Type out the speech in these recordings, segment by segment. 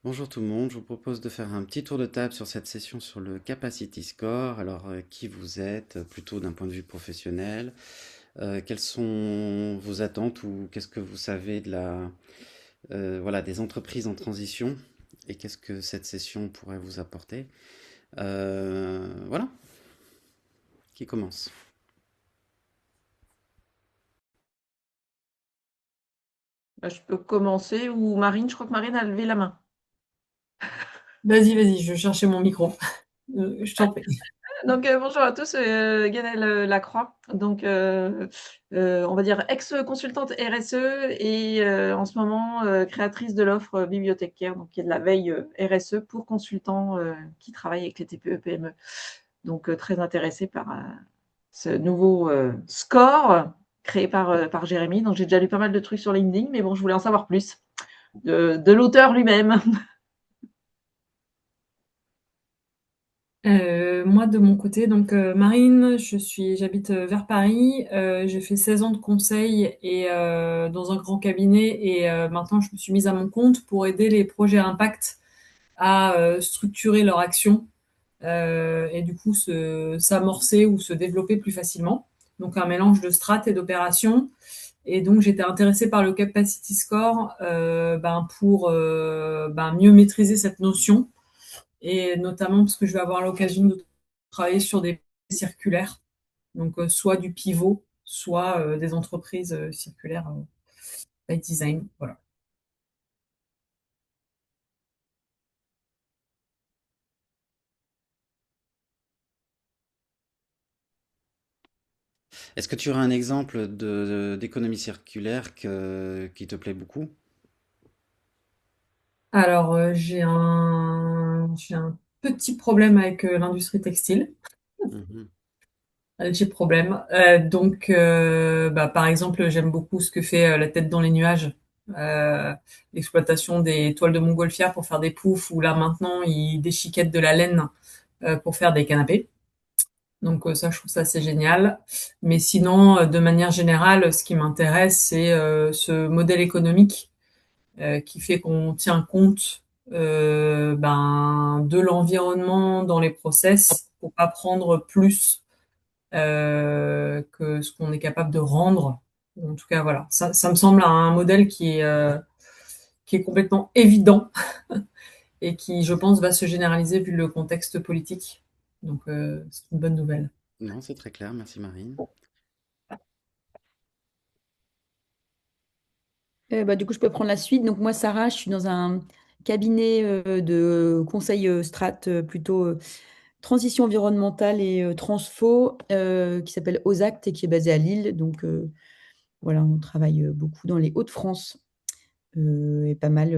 Bonjour tout le monde, je vous propose de faire un petit tour de table sur cette session sur le Capacity Score. Alors, qui vous êtes, plutôt d'un point de vue professionnel? Quelles sont vos attentes ou qu'est-ce que vous savez de voilà, des entreprises en transition et qu'est-ce que cette session pourrait vous apporter? Voilà, qui commence? Je peux commencer ou Marine, je crois que Marine a levé la main. Vas-y, je cherchais mon micro. Je t'en prie. Donc, bonjour à tous, Guénelle Lacroix. Donc, on va dire ex-consultante RSE et en ce moment créatrice de l'offre bibliothécaire, donc qui est de la veille RSE pour consultants qui travaillent avec les TPE PME. Donc, très intéressée par ce nouveau score créé par Jérémy. Donc, j'ai déjà lu pas mal de trucs sur LinkedIn, mais bon, je voulais en savoir plus de l'auteur lui-même. Moi, de mon côté, donc Marine, j'habite vers Paris. J'ai fait 16 ans de conseil et dans un grand cabinet et maintenant je me suis mise à mon compte pour aider les projets impact à structurer leur action et du coup s'amorcer ou se développer plus facilement. Donc un mélange de strat et d'opération. Et donc j'étais intéressée par le Capacity Score pour mieux maîtriser cette notion et notamment parce que je vais avoir l'occasion de travailler sur des circulaires, donc soit du pivot, soit des entreprises circulaires by design. Voilà. Est-ce que tu aurais un exemple d'économie circulaire qui te plaît beaucoup? Alors j'ai un petit problème avec l'industrie textile. Mhm. Un léger problème. Par exemple, j'aime beaucoup ce que fait la tête dans les nuages, euh, l'exploitation des toiles de montgolfière pour faire des poufs, ou là maintenant ils déchiquettent de la laine pour faire des canapés. Donc ça, je trouve ça assez génial. Mais sinon, de manière générale, ce qui m'intéresse, c'est ce modèle économique qui fait qu'on tient compte de l'environnement dans les process pour pas prendre plus que ce qu'on est capable de rendre. En tout cas, voilà. Ça me semble un modèle qui est complètement évident et qui, je pense, va se généraliser vu le contexte politique. Donc, c'est une bonne nouvelle. Non, c'est très clair, merci Marine. Du coup, je peux prendre la suite. Donc, moi, Sarah, je suis dans un cabinet de conseil strat plutôt transition environnementale et transfo qui s'appelle OSACT et qui est basé à Lille. Donc, voilà, on travaille beaucoup dans les Hauts-de-France et pas mal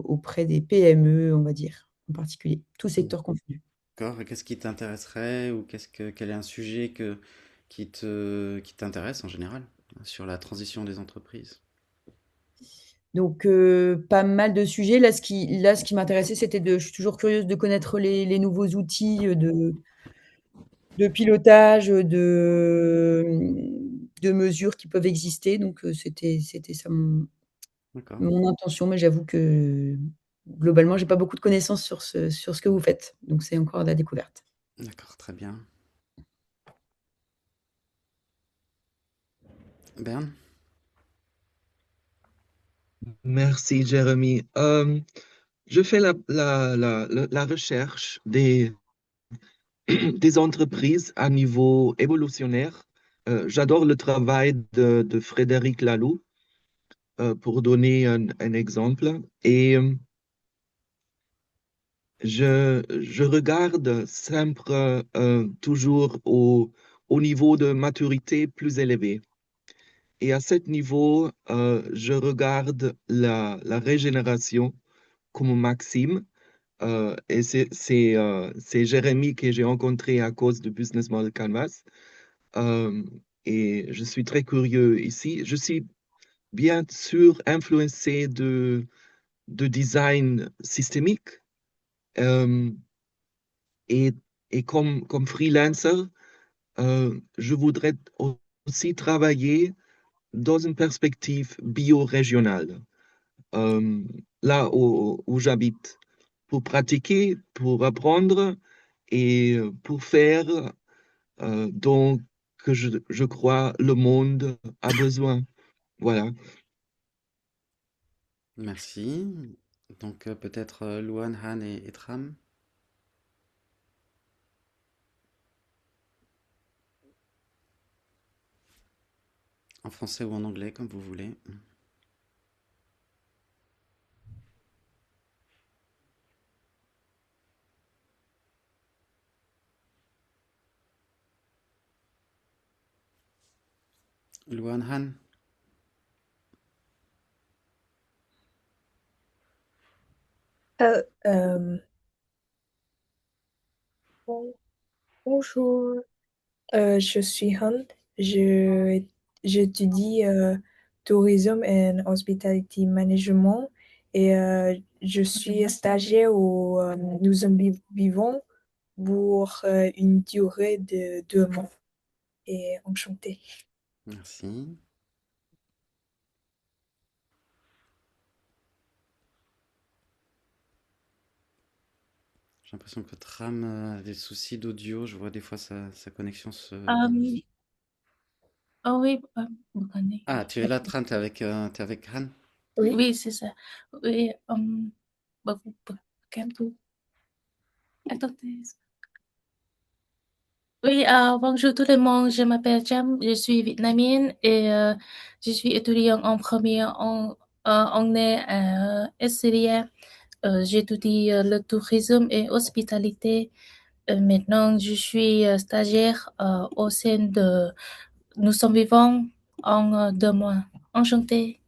auprès des PME, on va dire, en particulier, tout secteur confondu. D'accord. Et qu'est-ce qui t'intéresserait ou quel est un sujet qui t'intéresse en général sur la transition des entreprises? Donc, pas mal de sujets. Là, ce qui m'intéressait, je suis toujours curieuse de connaître les nouveaux outils de pilotage, de mesures qui peuvent exister. Donc, c'était ça D'accord. mon intention. Mais j'avoue que globalement, j'ai pas beaucoup de connaissances sur ce que vous faites. Donc, c'est encore de la découverte. D'accord, très bien. Berne? Merci, Jérémy. Je fais la recherche des entreprises à niveau évolutionnaire. J'adore le travail de Frédéric Laloux, pour donner un exemple. Et je regarde sempre, toujours au niveau de maturité plus élevé. Et à ce niveau, je regarde la régénération comme maxime. Et c'est Jérémy que j'ai rencontré à cause de Business Model Canvas. Euh, et je suis très curieux ici. Je suis bien sûr influencé de design systémique. Euh, et et comme freelancer, je voudrais aussi travailler dans une perspective bio-régionale. Euh, là où j'habite, pour pratiquer, pour apprendre et pour faire donc que je crois le monde a besoin. Voilà. Merci. Donc peut-être Luan, Han et Tram, en français ou en anglais, comme vous voulez. Luan, Han. Euh, euh, bon- Bonjour, je suis Han. Je, j'étudie Tourism and Hospitality Management et je suis stagiaire au Nous en vivons pour une durée de 2 mois. Et enchantée. Merci. J'ai l'impression que Tram a des soucis d'audio. Je vois des fois sa connexion se... Um, oh oui, bukannya. Ah, tu es là, Tram, t'es avec Han? Oui. Oui, c'est ça. Oui, bukan tuh. Attendez. Oui, bonjour tout le monde, je m'appelle Jam, je suis vietnamienne et je suis étudiante en première anglais à SCDA. J'étudie le tourisme et hospitalité. Maintenant, je suis stagiaire au sein de Nous sommes vivants en 2 mois. Enchantée.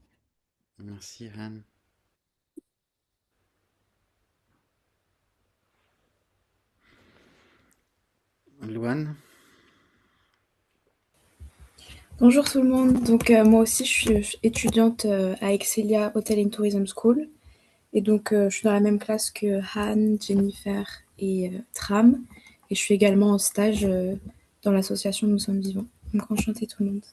Merci, Han. Luan? Bonjour tout le monde, donc moi aussi je suis étudiante à Excelia Hotel and Tourism School et donc je suis dans la même classe que Han, Jennifer et Tram et je suis également en stage dans l'association Nous sommes vivants. Donc enchantée tout le monde.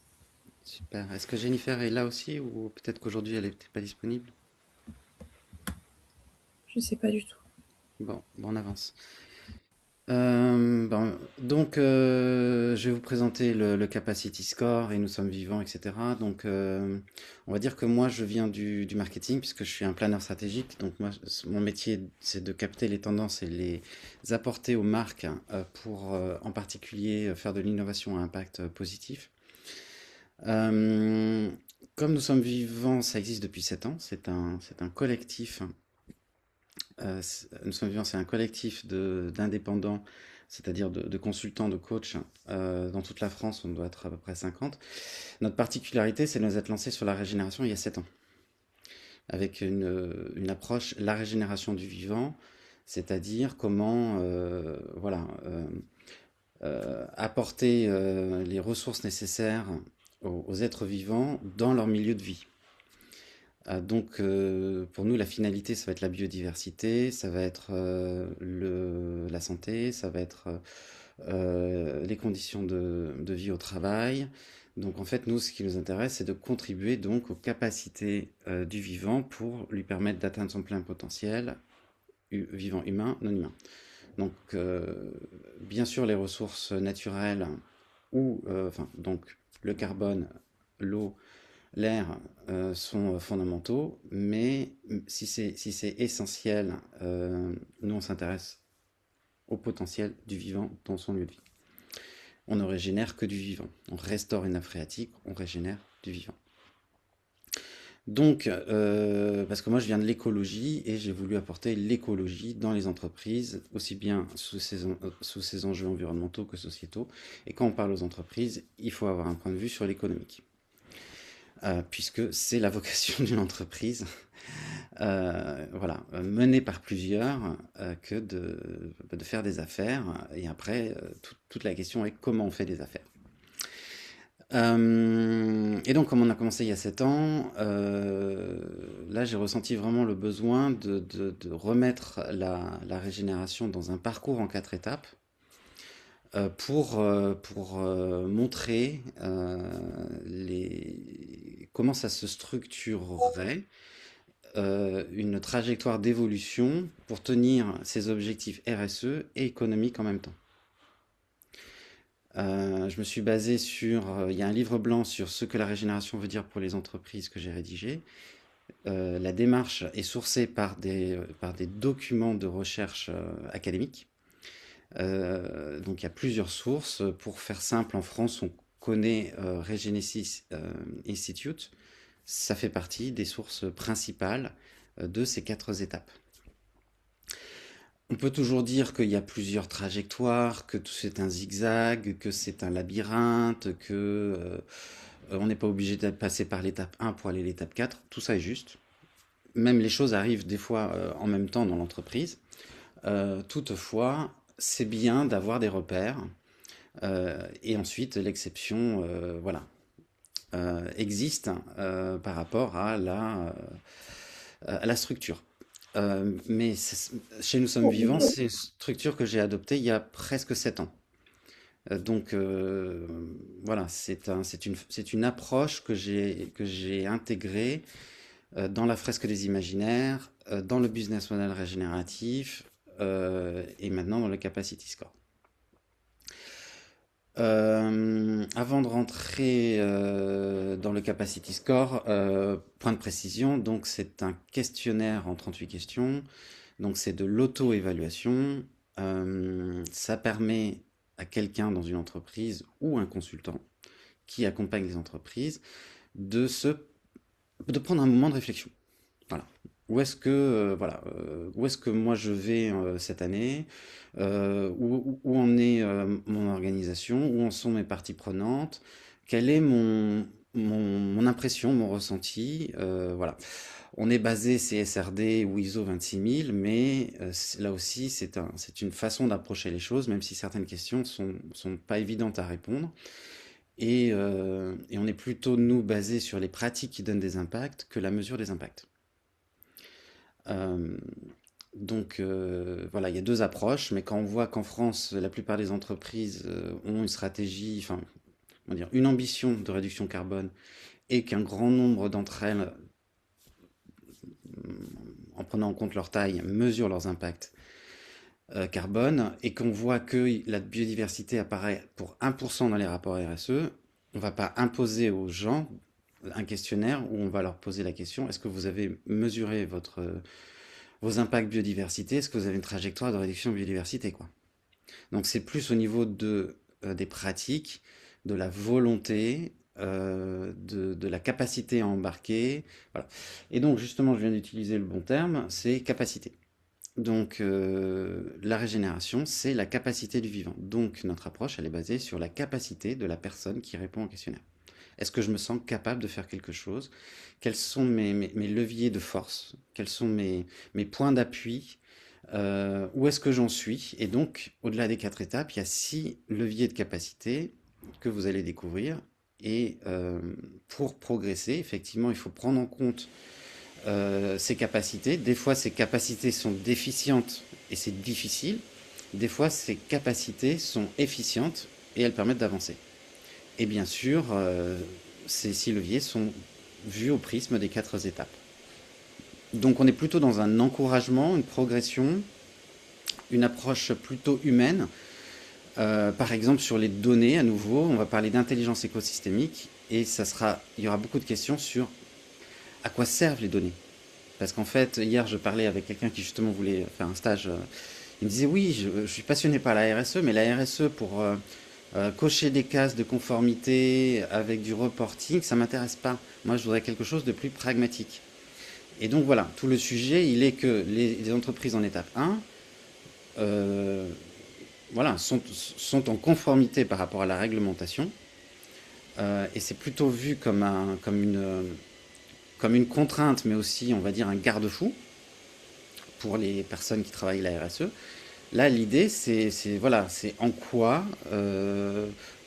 Super. Est-ce que Jennifer est là aussi ou peut-être qu'aujourd'hui elle n'était pas disponible? Je sais pas du tout. Bon, on avance. Donc, je vais vous présenter le Capacity Score et nous sommes vivants, etc. Donc, on va dire que moi, je viens du marketing puisque je suis un planeur stratégique. Donc, moi, mon métier, c'est de capter les tendances et les apporter aux marques pour, en particulier, faire de l'innovation à impact positif. Euh, Comme nous sommes vivants, ça existe depuis 7 ans. C'est un collectif. Nous sommes vivants, c'est un collectif d'indépendants, c'est-à-dire de consultants, de coachs dans toute la France. On doit être à peu près 50. Notre particularité, c'est de nous être lancés sur la régénération il y a 7 ans, avec une approche, la régénération du vivant, c'est-à-dire comment voilà, apporter les ressources nécessaires aux êtres vivants dans leur milieu de vie. Donc, pour nous, la finalité, ça va être la biodiversité, ça va être la santé, ça va être les conditions de vie au travail. Donc, en fait, nous, ce qui nous intéresse, c'est de contribuer donc aux capacités du vivant pour lui permettre d'atteindre son plein potentiel, vivant humain, non humain. Donc, bien sûr, les ressources naturelles ou, enfin, donc le carbone, l'eau, l'air sont fondamentaux, mais si c'est essentiel, nous on s'intéresse au potentiel du vivant dans son lieu de vie. On ne régénère que du vivant. On restaure une nappe phréatique, on régénère du vivant. Donc, parce que moi je viens de l'écologie et j'ai voulu apporter l'écologie dans les entreprises, aussi bien sous ces enjeux environnementaux que sociétaux. Et quand on parle aux entreprises, il faut avoir un point de vue sur l'économique. Puisque c'est la vocation d'une entreprise, voilà, menée par plusieurs, que de faire des affaires. Et après, toute la question est comment on fait des affaires. Et donc, comme on a commencé il y a 7 ans, là j'ai ressenti vraiment le besoin de remettre la régénération dans un parcours en 4 étapes pour montrer comment ça se structurerait une trajectoire d'évolution pour tenir ces objectifs RSE et économiques en même temps. Je me suis basé sur, il y a un livre blanc sur ce que la régénération veut dire pour les entreprises que j'ai rédigé. La démarche est sourcée par des documents de recherche académique. Donc il y a plusieurs sources. Pour faire simple, en France, on connaît Regenesis Institute. Ça fait partie des sources principales de ces 4 étapes. On peut toujours dire qu'il y a plusieurs trajectoires, que c'est un zigzag, que c'est un labyrinthe, que on n'est pas obligé de passer par l'étape 1 pour aller à l'étape 4. Tout ça est juste. Même les choses arrivent des fois en même temps dans l'entreprise. Toutefois, c'est bien d'avoir des repères. Et ensuite, l'exception voilà, existe par rapport à la structure. Mais chez Nous Sommes Vivants, c'est une structure que j'ai adoptée il y a presque 7 ans. Donc voilà, c'est une approche que j'ai intégrée dans la fresque des imaginaires, dans le business model régénératif et maintenant dans le capacity score. Avant de rentrer dans le capacity score, point de précision, donc c'est un questionnaire en 38 questions, donc c'est de l'auto-évaluation. Ça permet à quelqu'un dans une entreprise ou un consultant qui accompagne les entreprises de prendre un moment de réflexion. Voilà. Où est-ce que moi je vais cette année, où en est mon organisation, où en sont mes parties prenantes, quelle est mon impression, mon ressenti, voilà. On est basé CSRD ou ISO 26000, mais là aussi c'est une façon d'approcher les choses, même si certaines questions sont pas évidentes à répondre. Et on est plutôt, nous, basé sur les pratiques qui donnent des impacts que la mesure des impacts. Donc voilà, il y a 2 approches, mais quand on voit qu'en France, la plupart des entreprises ont une stratégie, enfin, on va dire, une ambition de réduction carbone, et qu'un grand nombre d'entre elles, en prenant en compte leur taille, mesurent leurs impacts carbone, et qu'on voit que la biodiversité apparaît pour 1% dans les rapports RSE, on ne va pas imposer aux gens un questionnaire où on va leur poser la question: est-ce que vous avez mesuré vos impacts biodiversité? Est-ce que vous avez une trajectoire de réduction de biodiversité, quoi? Donc c'est plus au niveau des pratiques, de la volonté, de la capacité à embarquer. Voilà. Et donc justement, je viens d'utiliser le bon terme, c'est capacité. Donc la régénération, c'est la capacité du vivant. Donc notre approche, elle est basée sur la capacité de la personne qui répond au questionnaire. Est-ce que je me sens capable de faire quelque chose? Quels sont mes leviers de force? Quels sont mes points d'appui? Où est-ce que j'en suis? Et donc, au-delà des 4 étapes, il y a 6 leviers de capacité que vous allez découvrir. Et pour progresser, effectivement, il faut prendre en compte ces capacités. Des fois, ces capacités sont déficientes et c'est difficile. Des fois, ces capacités sont efficientes et elles permettent d'avancer. Et bien sûr, ces 6 leviers sont vus au prisme des 4 étapes. Donc on est plutôt dans un encouragement, une progression, une approche plutôt humaine. Par exemple, sur les données, à nouveau, on va parler d'intelligence écosystémique et il y aura beaucoup de questions sur à quoi servent les données. Parce qu'en fait, hier, je parlais avec quelqu'un qui justement voulait faire un stage. Il me disait: oui, je suis passionné par la RSE, mais la RSE pour cocher des cases de conformité avec du reporting, ça m'intéresse pas. Moi, je voudrais quelque chose de plus pragmatique. Et donc voilà, tout le sujet, il est que les entreprises en étape 1 voilà, sont en conformité par rapport à la réglementation. Et c'est plutôt vu comme une contrainte, mais aussi, on va dire, un garde-fou pour les personnes qui travaillent la RSE. Là, l'idée, c'est en quoi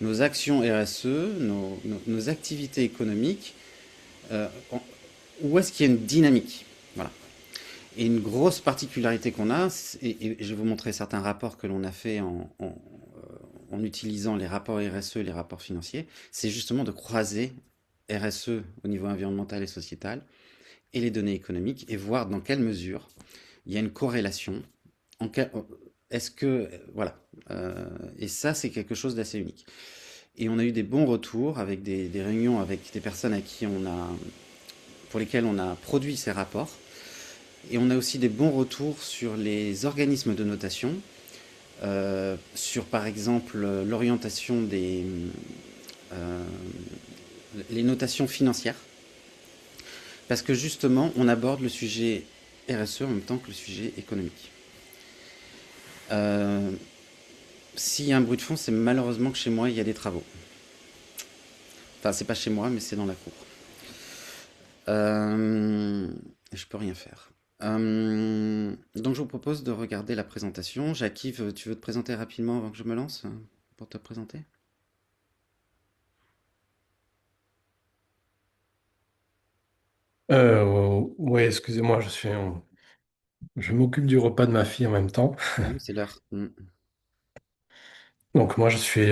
nos actions RSE, nos activités économiques, où est-ce qu'il y a une dynamique? Voilà. Et une grosse particularité qu'on a, et je vais vous montrer certains rapports que l'on a fait en utilisant les rapports RSE et les rapports financiers, c'est justement de croiser RSE au niveau environnemental et sociétal et les données économiques et voir dans quelle mesure il y a une corrélation. Est-ce que, voilà, et ça c'est quelque chose d'assez unique. Et on a eu des bons retours avec des réunions avec des personnes pour lesquelles on a produit ces rapports. Et on a aussi des bons retours sur les organismes de notation, sur par exemple l'orientation les notations financières. Parce que justement, on aborde le sujet RSE en même temps que le sujet économique. S'il y a un bruit de fond, c'est malheureusement que chez moi, il y a des travaux. Enfin, c'est pas chez moi, mais c'est dans la cour. Je peux rien faire. Donc, je vous propose de regarder la présentation. Jackie, tu veux te présenter rapidement avant que je me lance pour te présenter? Oui, excusez-moi, je m'occupe du repas de ma fille en même temps. Oui, c'est l'heure. Donc moi, je suis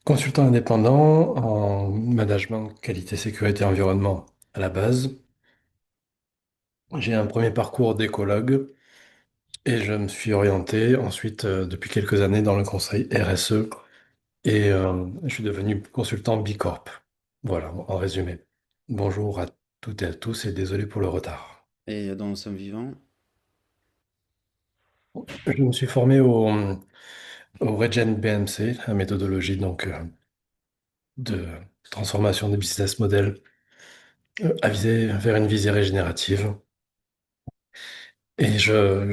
consultant indépendant en management, qualité, sécurité, environnement à la base. J'ai un premier parcours d'écologue et je me suis orienté ensuite depuis quelques années dans le conseil RSE et je suis devenu consultant Bicorp. Voilà, en résumé. Bonjour à toutes et à tous et désolé pour le retard. Et dans Nous sommes vivants? Je me suis formé au Regen BMC, la méthodologie donc de transformation des business models avisée vers une visée régénérative. Et je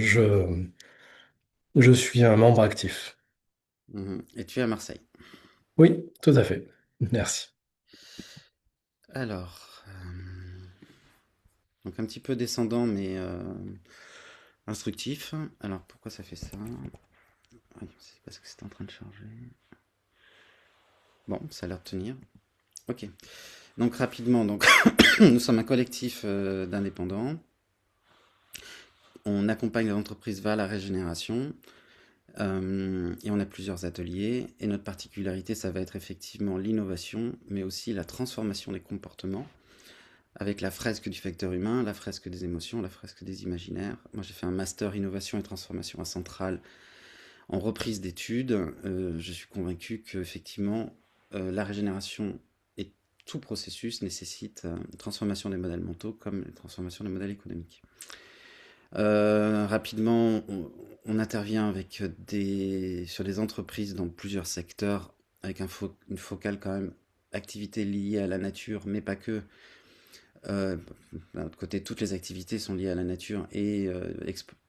suis un membre actif. Et tu es à Marseille. Oui, tout à fait. Merci. Alors, donc un petit peu descendant, mais instructif. Alors, pourquoi ça fait ça? Oui, c'est parce que c'est en train de charger. Bon, ça a l'air de tenir. Ok. Donc, rapidement, nous sommes un collectif d'indépendants. On accompagne les entreprises vers la régénération. Et on a plusieurs ateliers. Et notre particularité, ça va être effectivement l'innovation, mais aussi la transformation des comportements, avec la fresque du facteur humain, la fresque des émotions, la fresque des imaginaires. Moi, j'ai fait un master innovation et transformation à Centrale en reprise d'études. Je suis convaincu qu'effectivement, la régénération et tout processus nécessite une transformation des modèles mentaux comme une transformation des modèles économiques. Rapidement, on intervient sur des entreprises dans plusieurs secteurs, avec une focale quand même, activités liées à la nature, mais pas que. D'un autre côté, toutes les activités sont liées à la nature et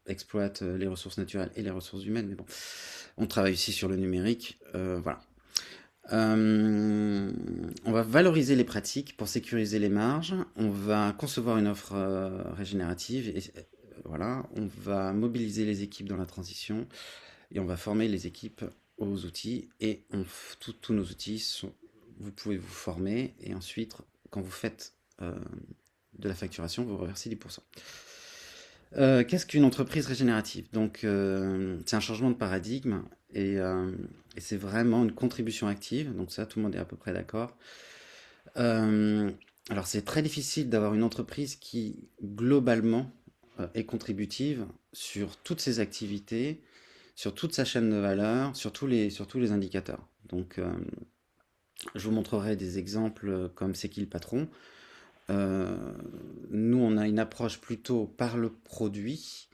exploitent les ressources naturelles et les ressources humaines. Mais bon, on travaille aussi sur le numérique. Voilà. On va valoriser les pratiques pour sécuriser les marges. On va concevoir une offre régénérative. Et voilà, on va mobiliser les équipes dans la transition et on va former les équipes aux outils. Et tous nos outils, vous pouvez vous former et ensuite, quand vous faites de la facturation, vous reversez 10%. Qu'est-ce qu'une entreprise régénérative? Donc, c'est un changement de paradigme et c'est vraiment une contribution active. Donc ça, tout le monde est à peu près d'accord. Alors, c'est très difficile d'avoir une entreprise qui, globalement, est contributive sur toutes ses activités, sur toute sa chaîne de valeur, sur tous les indicateurs. Donc, je vous montrerai des exemples comme C'est qui le patron? Nous, on a une approche plutôt par le produit,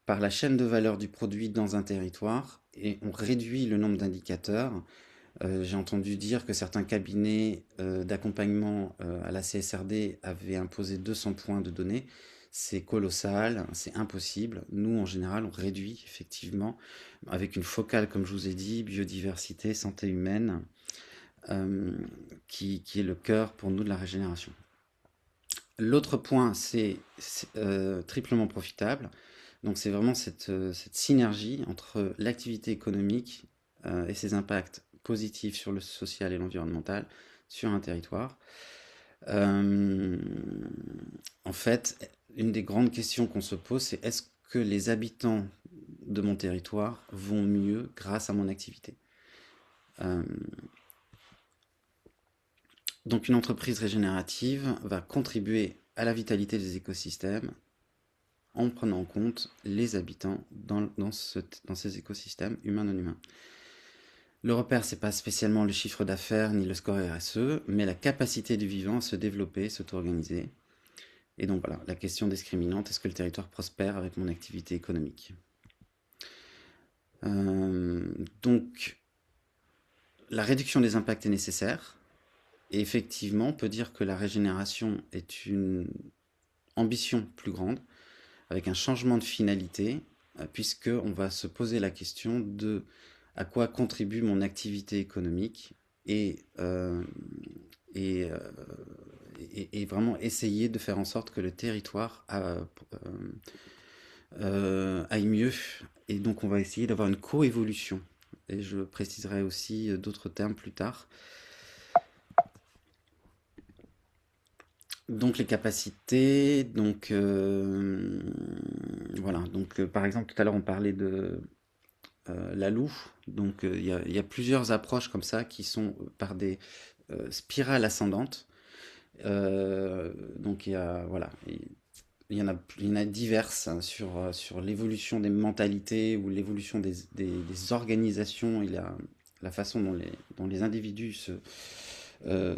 par la chaîne de valeur du produit dans un territoire, et on réduit le nombre d'indicateurs. J'ai entendu dire que certains cabinets d'accompagnement à la CSRD avaient imposé 200 points de données. C'est colossal, c'est impossible. Nous, en général, on réduit effectivement, avec une focale, comme je vous ai dit, biodiversité, santé humaine, qui est le cœur pour nous de la régénération. L'autre point, c'est triplement profitable. Donc c'est vraiment cette synergie entre l'activité économique et ses impacts positifs sur le social et l'environnemental sur un territoire. En fait, une des grandes questions qu'on se pose, c'est est-ce que les habitants de mon territoire vont mieux grâce à mon activité? Donc une entreprise régénérative va contribuer à la vitalité des écosystèmes en prenant en compte les habitants dans ces écosystèmes humains non humains. Le repère, c'est pas spécialement le chiffre d'affaires ni le score RSE, mais la capacité du vivant à se développer, s'auto-organiser. Et donc voilà, la question discriminante, est-ce que le territoire prospère avec mon activité économique? Donc, la réduction des impacts est nécessaire. Et effectivement, on peut dire que la régénération est une ambition plus grande, avec un changement de finalité, puisqu'on va se poser la question de à quoi contribue mon activité économique et vraiment essayer de faire en sorte que le territoire aille mieux. Et donc on va essayer d'avoir une coévolution. Et je préciserai aussi d'autres termes plus tard. Donc les capacités, donc voilà, donc par exemple tout à l'heure on parlait de Lalou, donc il y a plusieurs approches comme ça qui sont par des spirales ascendantes. Donc voilà, il y en a diverses hein, sur l'évolution des mentalités ou l'évolution des organisations et la façon dont les individus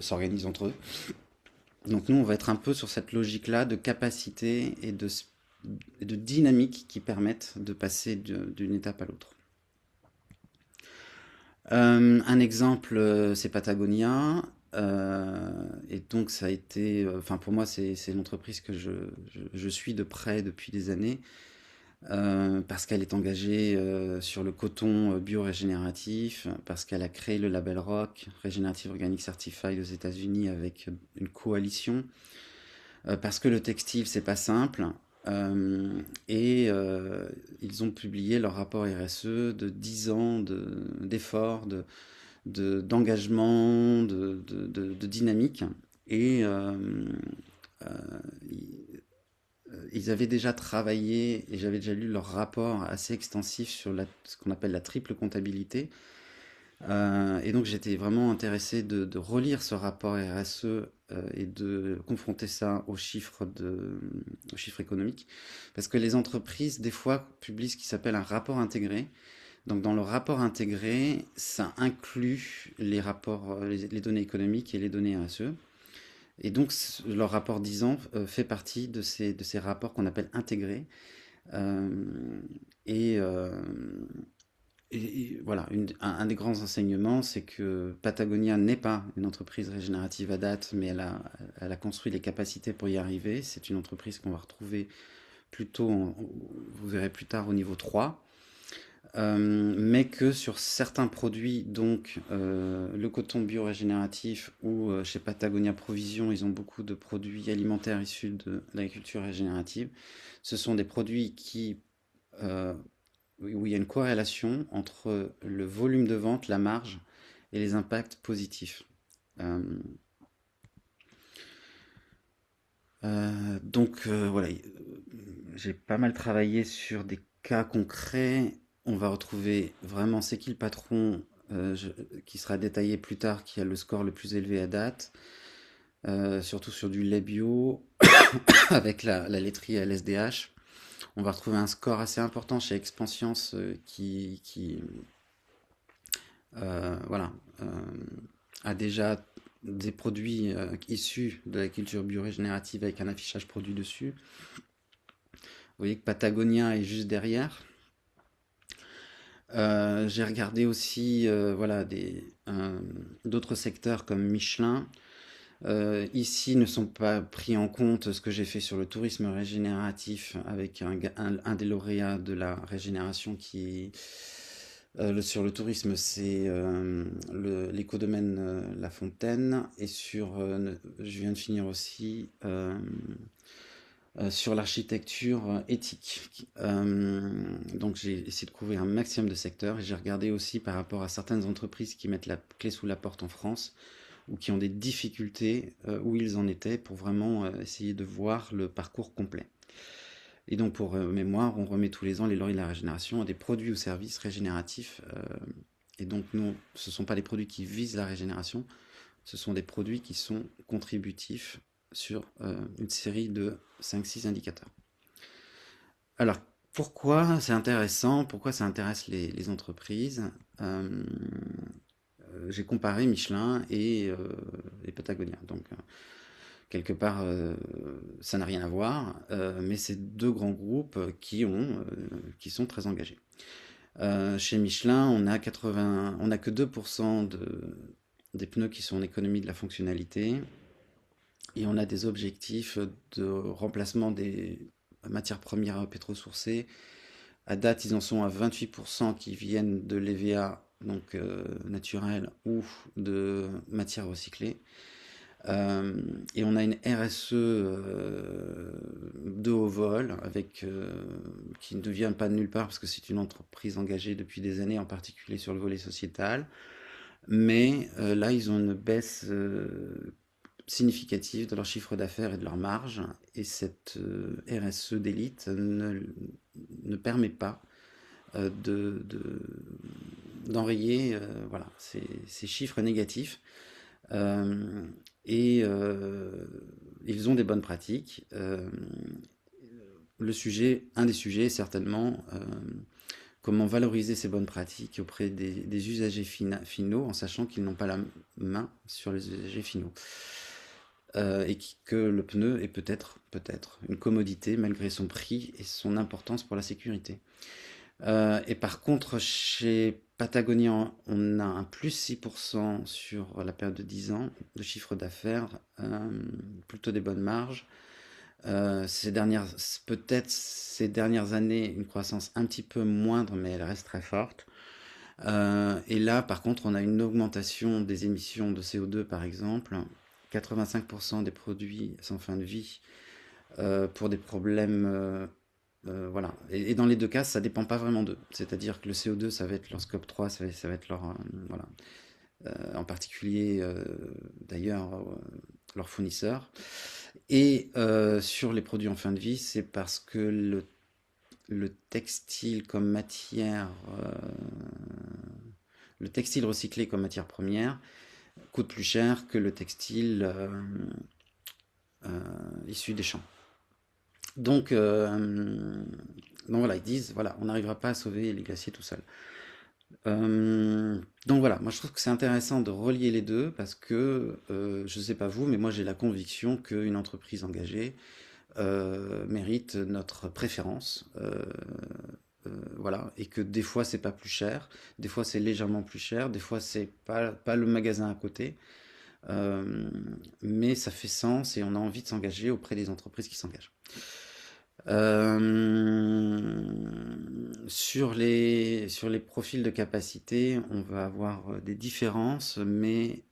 s'organisent entre eux. Donc nous, on va être un peu sur cette logique-là de capacité et de dynamique qui permettent de passer d'une étape à l'autre. Un exemple, c'est Patagonia. Et donc ça a été, enfin pour moi, c'est une entreprise que je suis de près depuis des années. Parce qu'elle est engagée sur le coton bio-régénératif, parce qu'elle a créé le label ROC, Regenerative Organic Certified aux États-Unis avec une coalition, parce que le textile c'est pas simple, et ils ont publié leur rapport RSE de 10 ans d'efforts, d'engagement, de dynamique, et ils avaient déjà travaillé, et j'avais déjà lu leur rapport assez extensif sur ce qu'on appelle la triple comptabilité. Et donc j'étais vraiment intéressé de relire ce rapport RSE et de confronter ça aux chiffres économiques. Parce que les entreprises, des fois, publient ce qui s'appelle un rapport intégré. Donc dans le rapport intégré, ça inclut les données économiques et les données RSE. Et donc, leur rapport 10 ans fait partie de ces rapports qu'on appelle intégrés. Et voilà, un des grands enseignements, c'est que Patagonia n'est pas une entreprise régénérative à date, mais elle a construit les capacités pour y arriver. C'est une entreprise qu'on va retrouver plutôt, vous verrez plus tard, au niveau 3. Mais que sur certains produits, donc le coton bio-régénératif ou chez Patagonia Provision, ils ont beaucoup de produits alimentaires issus de l'agriculture régénérative. Ce sont des produits où il y a une corrélation entre le volume de vente, la marge et les impacts positifs. Donc voilà, j'ai pas mal travaillé sur des cas concrets. On va retrouver vraiment c'est qui le patron qui sera détaillé plus tard, qui a le score le plus élevé à date, surtout sur du lait bio, avec la laiterie LSDH. On va retrouver un score assez important chez Expansience voilà, a déjà des produits issus de la culture biorégénérative avec un affichage produit dessus. Vous voyez que Patagonia est juste derrière. J'ai regardé aussi voilà, d'autres secteurs comme Michelin. Ici ne sont pas pris en compte ce que j'ai fait sur le tourisme régénératif avec un des lauréats de la régénération qui sur le tourisme, c'est l'écodomaine La Fontaine, et je viens de finir aussi sur l'architecture éthique. Donc j'ai essayé de couvrir un maximum de secteurs, et j'ai regardé aussi par rapport à certaines entreprises qui mettent la clé sous la porte en France ou qui ont des difficultés où ils en étaient, pour vraiment essayer de voir le parcours complet. Et donc pour mémoire, on remet tous les ans les lauriers de la régénération à des produits ou services régénératifs. Et donc nous, ce ne sont pas des produits qui visent la régénération, ce sont des produits qui sont contributifs sur une série de 5-6 indicateurs. Alors, pourquoi c'est intéressant? Pourquoi ça intéresse les entreprises? J'ai comparé Michelin et Patagonia. Donc, quelque part, ça n'a rien à voir, mais c'est deux grands groupes qui sont très engagés. Chez Michelin, on n'a que 2% des pneus qui sont en économie de la fonctionnalité, et on a des objectifs de remplacement des matières premières pétrosourcées. À date, ils en sont à 28% qui viennent de l'EVA, donc naturel, ou de matières recyclées. Et on a une RSE de haut vol, qui ne vient pas de nulle part parce que c'est une entreprise engagée depuis des années, en particulier sur le volet sociétal. Mais là, ils ont une baisse significative de leur chiffre d'affaires et de leur marge. Et cette RSE d'élite ne permet pas d'enrayer voilà, ces chiffres négatifs. Et ils ont des bonnes pratiques. Un des sujets est certainement comment valoriser ces bonnes pratiques auprès des usagers finaux, en sachant qu'ils n'ont pas la main sur les usagers finaux. Que le pneu est peut-être une commodité malgré son prix et son importance pour la sécurité. Et par contre, chez Patagonia, on a un plus 6% sur la période de 10 ans de chiffre d'affaires, plutôt des bonnes marges. Peut-être ces dernières années, une croissance un petit peu moindre, mais elle reste très forte. Et là, par contre, on a une augmentation des émissions de CO2, par exemple. 85% des produits sans fin de vie pour des problèmes... voilà. Et dans les deux cas, ça dépend pas vraiment d'eux. C'est-à-dire que le CO2, ça va être leur scope 3, ça va être leur... voilà. En particulier, d'ailleurs, leurs fournisseurs. Et sur les produits en fin de vie, c'est parce que le textile comme matière... le textile recyclé comme matière première coûte plus cher que le textile issu des champs. Donc voilà, ils disent, voilà, on n'arrivera pas à sauver les glaciers tout seul. Donc voilà, moi je trouve que c'est intéressant de relier les deux parce que, je ne sais pas vous, mais moi j'ai la conviction qu'une entreprise engagée mérite notre préférence. Voilà, et que des fois c'est pas plus cher, des fois c'est légèrement plus cher, des fois c'est pas le magasin à côté, mais ça fait sens et on a envie de s'engager auprès des entreprises qui s'engagent. Sur les profils de capacité, on va avoir des différences, mais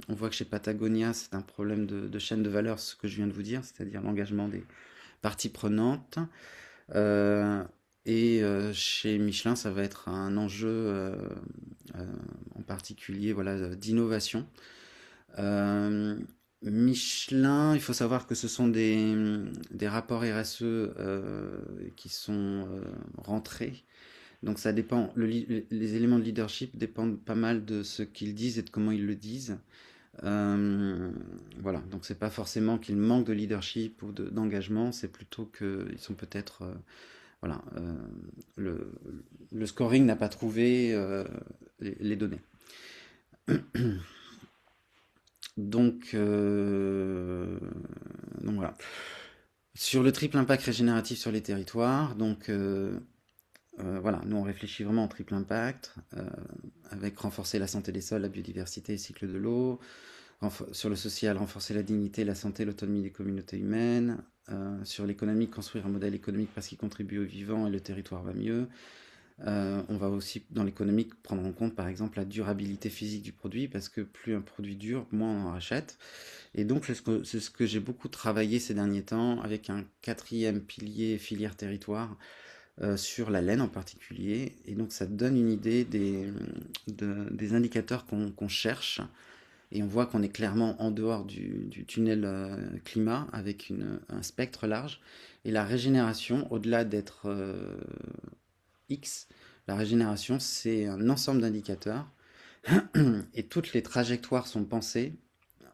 on voit que chez Patagonia, c'est un problème de chaîne de valeur, ce que je viens de vous dire, c'est-à-dire l'engagement des parties prenantes. Et chez Michelin, ça va être un enjeu en particulier voilà, d'innovation. Michelin, il faut savoir que ce sont des rapports RSE qui sont rentrés. Donc ça dépend, les éléments de leadership dépendent pas mal de ce qu'ils disent et de comment ils le disent. Voilà, donc c'est pas forcément qu'ils manquent de leadership ou d'engagement, c'est plutôt qu'ils sont peut-être... voilà, le scoring n'a pas trouvé les données. Donc voilà. Sur le triple impact régénératif sur les territoires, donc voilà, nous on réfléchit vraiment en triple impact, avec renforcer la santé des sols, la biodiversité et le cycle de l'eau, sur le social, renforcer la dignité, la santé, l'autonomie des communautés humaines, sur l'économique, construire un modèle économique parce qu'il contribue au vivant et le territoire va mieux. On va aussi, dans l'économique, prendre en compte, par exemple, la durabilité physique du produit, parce que plus un produit dure, moins on en rachète. Et donc, c'est ce que j'ai beaucoup travaillé ces derniers temps, avec un 4e pilier filière territoire, sur la laine en particulier. Et donc, ça donne une idée des indicateurs qu'on cherche. Et on voit qu'on est clairement en dehors du tunnel climat, avec un spectre large. Et la régénération, au-delà d'être... X, la régénération, c'est un ensemble d'indicateurs et toutes les trajectoires sont pensées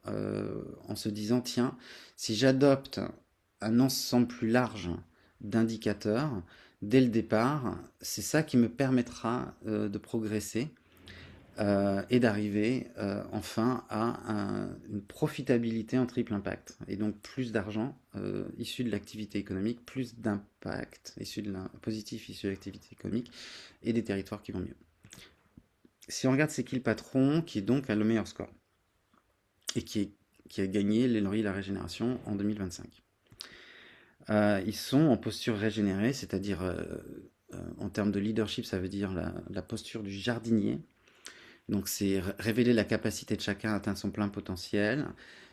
en se disant, tiens, si j'adopte un ensemble plus large d'indicateurs, dès le départ, c'est ça qui me permettra de progresser et d'arriver enfin à une profitabilité en triple impact. Et donc plus d'argent issu de l'activité économique, plus d'impact positif issu de l'activité économique et des territoires qui vont mieux. Si on regarde c'est qui le patron, qui est donc à le meilleur score et qui a gagné les lauriers de la régénération en 2025. Ils sont en posture régénérée, c'est-à-dire en termes de leadership, ça veut dire la posture du jardinier. Donc c'est révéler la capacité de chacun à atteindre son plein potentiel.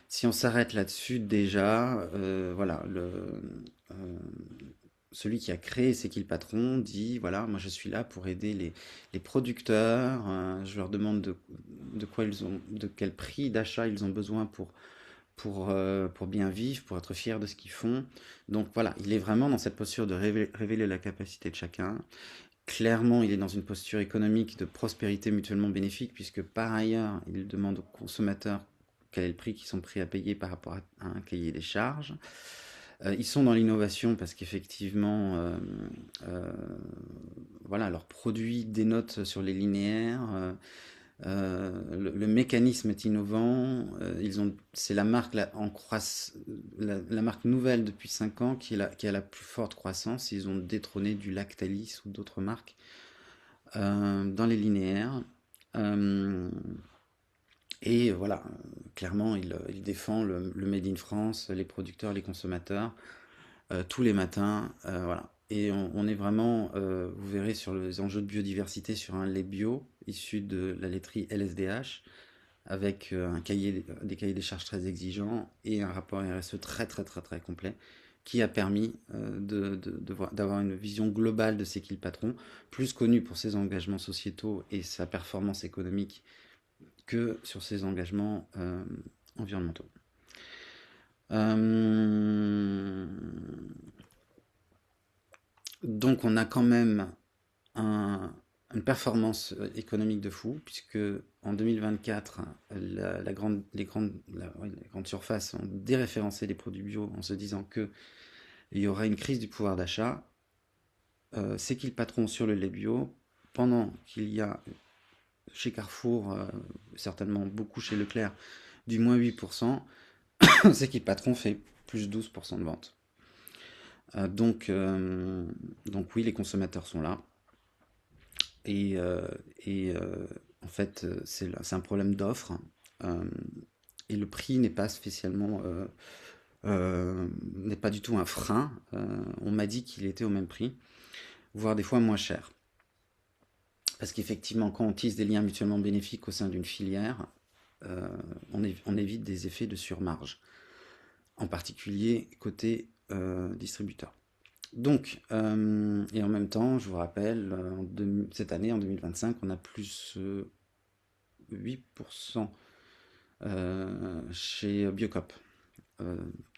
Si on s'arrête là-dessus déjà, voilà, celui qui a créé C'est qui le patron dit, voilà, moi je suis là pour aider les producteurs, je leur demande de quoi de quel prix d'achat ils ont besoin pour bien vivre, pour être fiers de ce qu'ils font. Donc voilà, il est vraiment dans cette posture de révéler la capacité de chacun. Clairement, il est dans une posture économique de prospérité mutuellement bénéfique, puisque par ailleurs, il demande aux consommateurs quel est le prix qu'ils sont prêts à payer par rapport à un cahier des charges. Ils sont dans l'innovation parce qu'effectivement, voilà, leurs produits dénotent sur les linéaires. Le mécanisme est innovant. C'est la marque la marque nouvelle depuis 5 ans qui a la plus forte croissance. Ils ont détrôné du Lactalis ou d'autres marques dans les linéaires. Et voilà, clairement, il défend le Made in France, les producteurs, les consommateurs, tous les matins. Voilà. Et on est vraiment, vous verrez sur les enjeux de biodiversité, sur un lait bio issu de la laiterie LSDH, avec des cahiers des charges très exigeants et un rapport RSE très très très très complet, qui a permis d'avoir une vision globale de C'est qui le patron, plus connu pour ses engagements sociétaux et sa performance économique que sur ses engagements environnementaux. Donc on a quand même une performance économique de fou, puisque en 2024, les grandes surfaces ont déréférencé les produits bio en se disant qu'il y aura une crise du pouvoir d'achat. C'est qui le patron sur le lait bio, pendant qu'il y a chez Carrefour, certainement beaucoup chez Leclerc, du moins 8%, c'est qui le patron fait plus 12% de vente. Donc oui, les consommateurs sont là. Et en fait, c'est un problème d'offre. Et le prix n'est pas spécialement, n'est pas du tout un frein. On m'a dit qu'il était au même prix, voire des fois moins cher. Parce qu'effectivement, quand on tisse des liens mutuellement bénéfiques au sein d'une filière, on évite des effets de surmarge, en particulier côté distributeur. Donc, et en même temps, je vous rappelle, cette année, en 2025, on a plus 8% chez Biocop,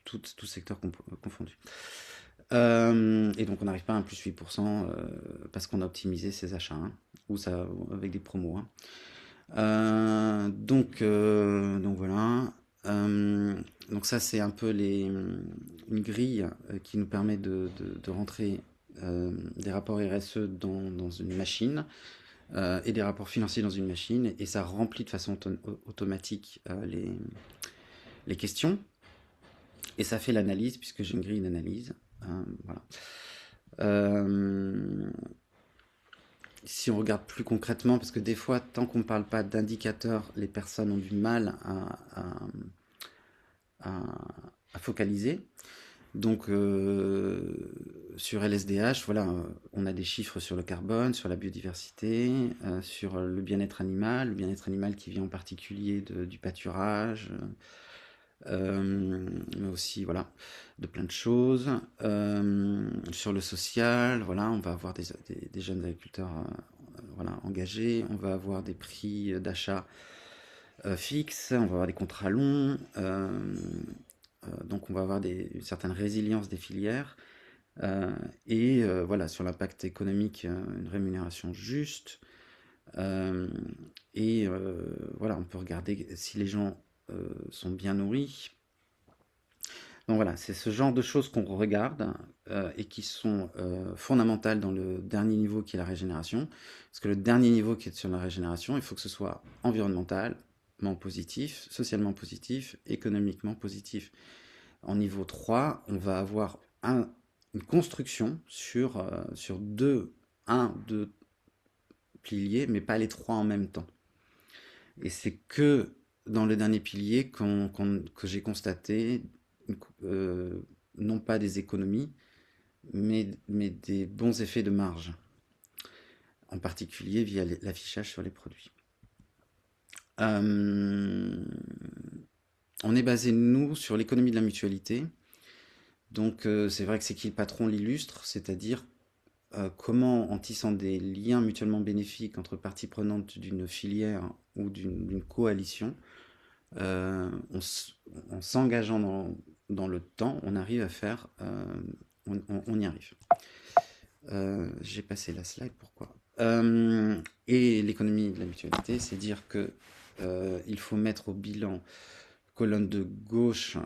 tout secteur confondu. Et donc on n'arrive pas à un plus 8% parce qu'on a optimisé ses achats, hein, ou ça avec des promos. Hein. Donc voilà. Donc ça c'est un peu une grille qui nous permet de rentrer des rapports RSE dans une machine et des rapports financiers dans une machine, et ça remplit de façon automatique les questions, et ça fait l'analyse, puisque j'ai une grille d'analyse. Voilà. Si on regarde plus concrètement, parce que des fois, tant qu'on ne parle pas d'indicateurs, les personnes ont du mal à focaliser. Donc, sur LSDH, voilà, on a des chiffres sur le carbone, sur la biodiversité, sur le bien-être animal qui vient en particulier du pâturage, mais aussi voilà, de plein de choses. Sur le social, voilà, on va avoir des jeunes agriculteurs voilà, engagés, on va avoir des prix d'achat fixes, on va avoir des contrats longs, donc on va avoir une certaine résilience des filières, et voilà, sur l'impact économique, une rémunération juste, et voilà, on peut regarder si les gens sont bien nourris. Donc voilà, c'est ce genre de choses qu'on regarde et qui sont fondamentales dans le dernier niveau qui est la régénération. Parce que le dernier niveau qui est sur la régénération, il faut que ce soit environnementalement positif, socialement positif, économiquement positif. En niveau 3, on va avoir une construction sur deux piliers, mais pas les trois en même temps. Et c'est que dans le dernier pilier que j'ai constaté, non pas des économies, mais des bons effets de marge, en particulier via l'affichage sur les produits. On est basé, nous, sur l'économie de la mutualité. Donc c'est vrai que C'est qui le patron l'illustre, c'est-à-dire comment, en tissant des liens mutuellement bénéfiques entre parties prenantes d'une filière ou d'une coalition, en s'engageant dans le temps, on arrive à faire, on y arrive. J'ai passé la slide, pourquoi? Et l'économie de la mutualité, c'est dire que il faut mettre au bilan, colonne de gauche,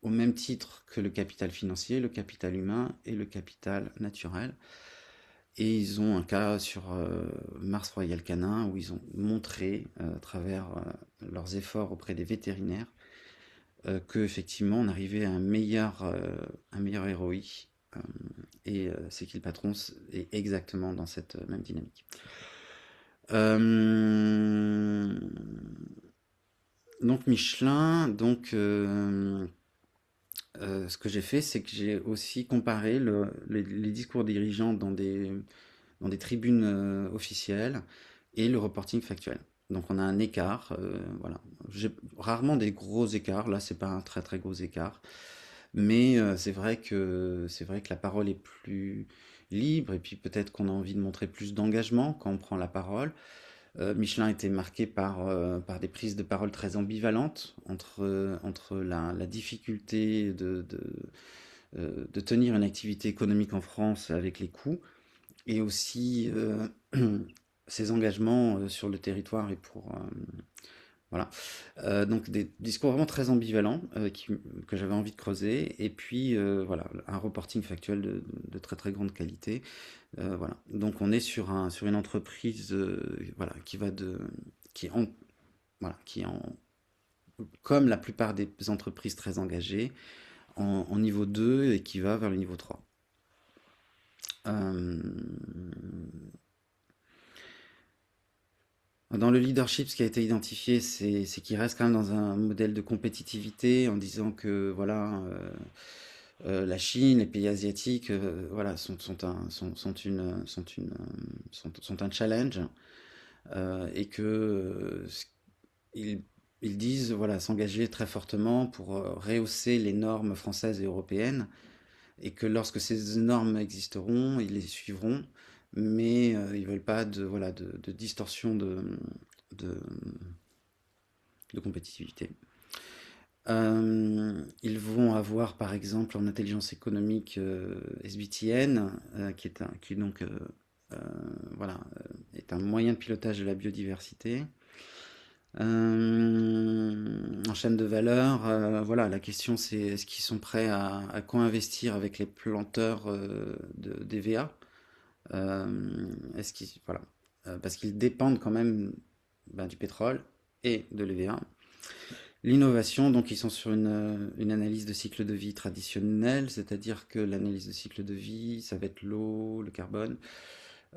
au même titre que le capital financier, le capital humain et le capital naturel. Et ils ont un cas sur Mars Royal Canin où ils ont montré, à travers leurs efforts auprès des vétérinaires, qu'effectivement on arrivait à un meilleur ROI. Et C'est qui le patron est exactement dans cette même dynamique. Donc Michelin, ce que j'ai fait, c'est que j'ai aussi comparé les discours dirigeants dans des tribunes officielles et le reporting factuel. Donc on a un écart, voilà. J'ai rarement des gros écarts, là c'est pas un très très gros écart, mais c'est vrai que la parole est plus libre et puis peut-être qu'on a envie de montrer plus d'engagement quand on prend la parole. Michelin était marqué par des prises de parole très ambivalentes entre la difficulté de tenir une activité économique en France avec les coûts et aussi ses engagements sur le territoire et voilà. Donc des discours vraiment très ambivalents que j'avais envie de creuser et puis voilà, un reporting factuel de très très grande qualité. Voilà. Donc on est sur une entreprise voilà, comme la plupart des entreprises très engagées, en niveau 2 et qui va vers le niveau 3. Dans le leadership, ce qui a été identifié, c'est qu'il reste quand même dans un modèle de compétitivité en disant que voilà, la Chine, les pays asiatiques, voilà, sont un challenge et que ils disent voilà, s'engager très fortement pour rehausser les normes françaises et européennes et que lorsque ces normes existeront, ils les suivront, mais ils ne veulent pas de distorsion de compétitivité. Ils vont avoir par exemple en intelligence économique SBTN, qui est un moyen de pilotage de la biodiversité. En chaîne de valeur, voilà, la question c'est est-ce qu'ils sont prêts à co-investir avec les planteurs d'EVA, voilà, parce qu'ils dépendent quand même du pétrole et de l'EVA. L'innovation, donc ils sont sur une analyse de cycle de vie traditionnelle, c'est-à-dire que l'analyse de cycle de vie, ça va être l'eau, le carbone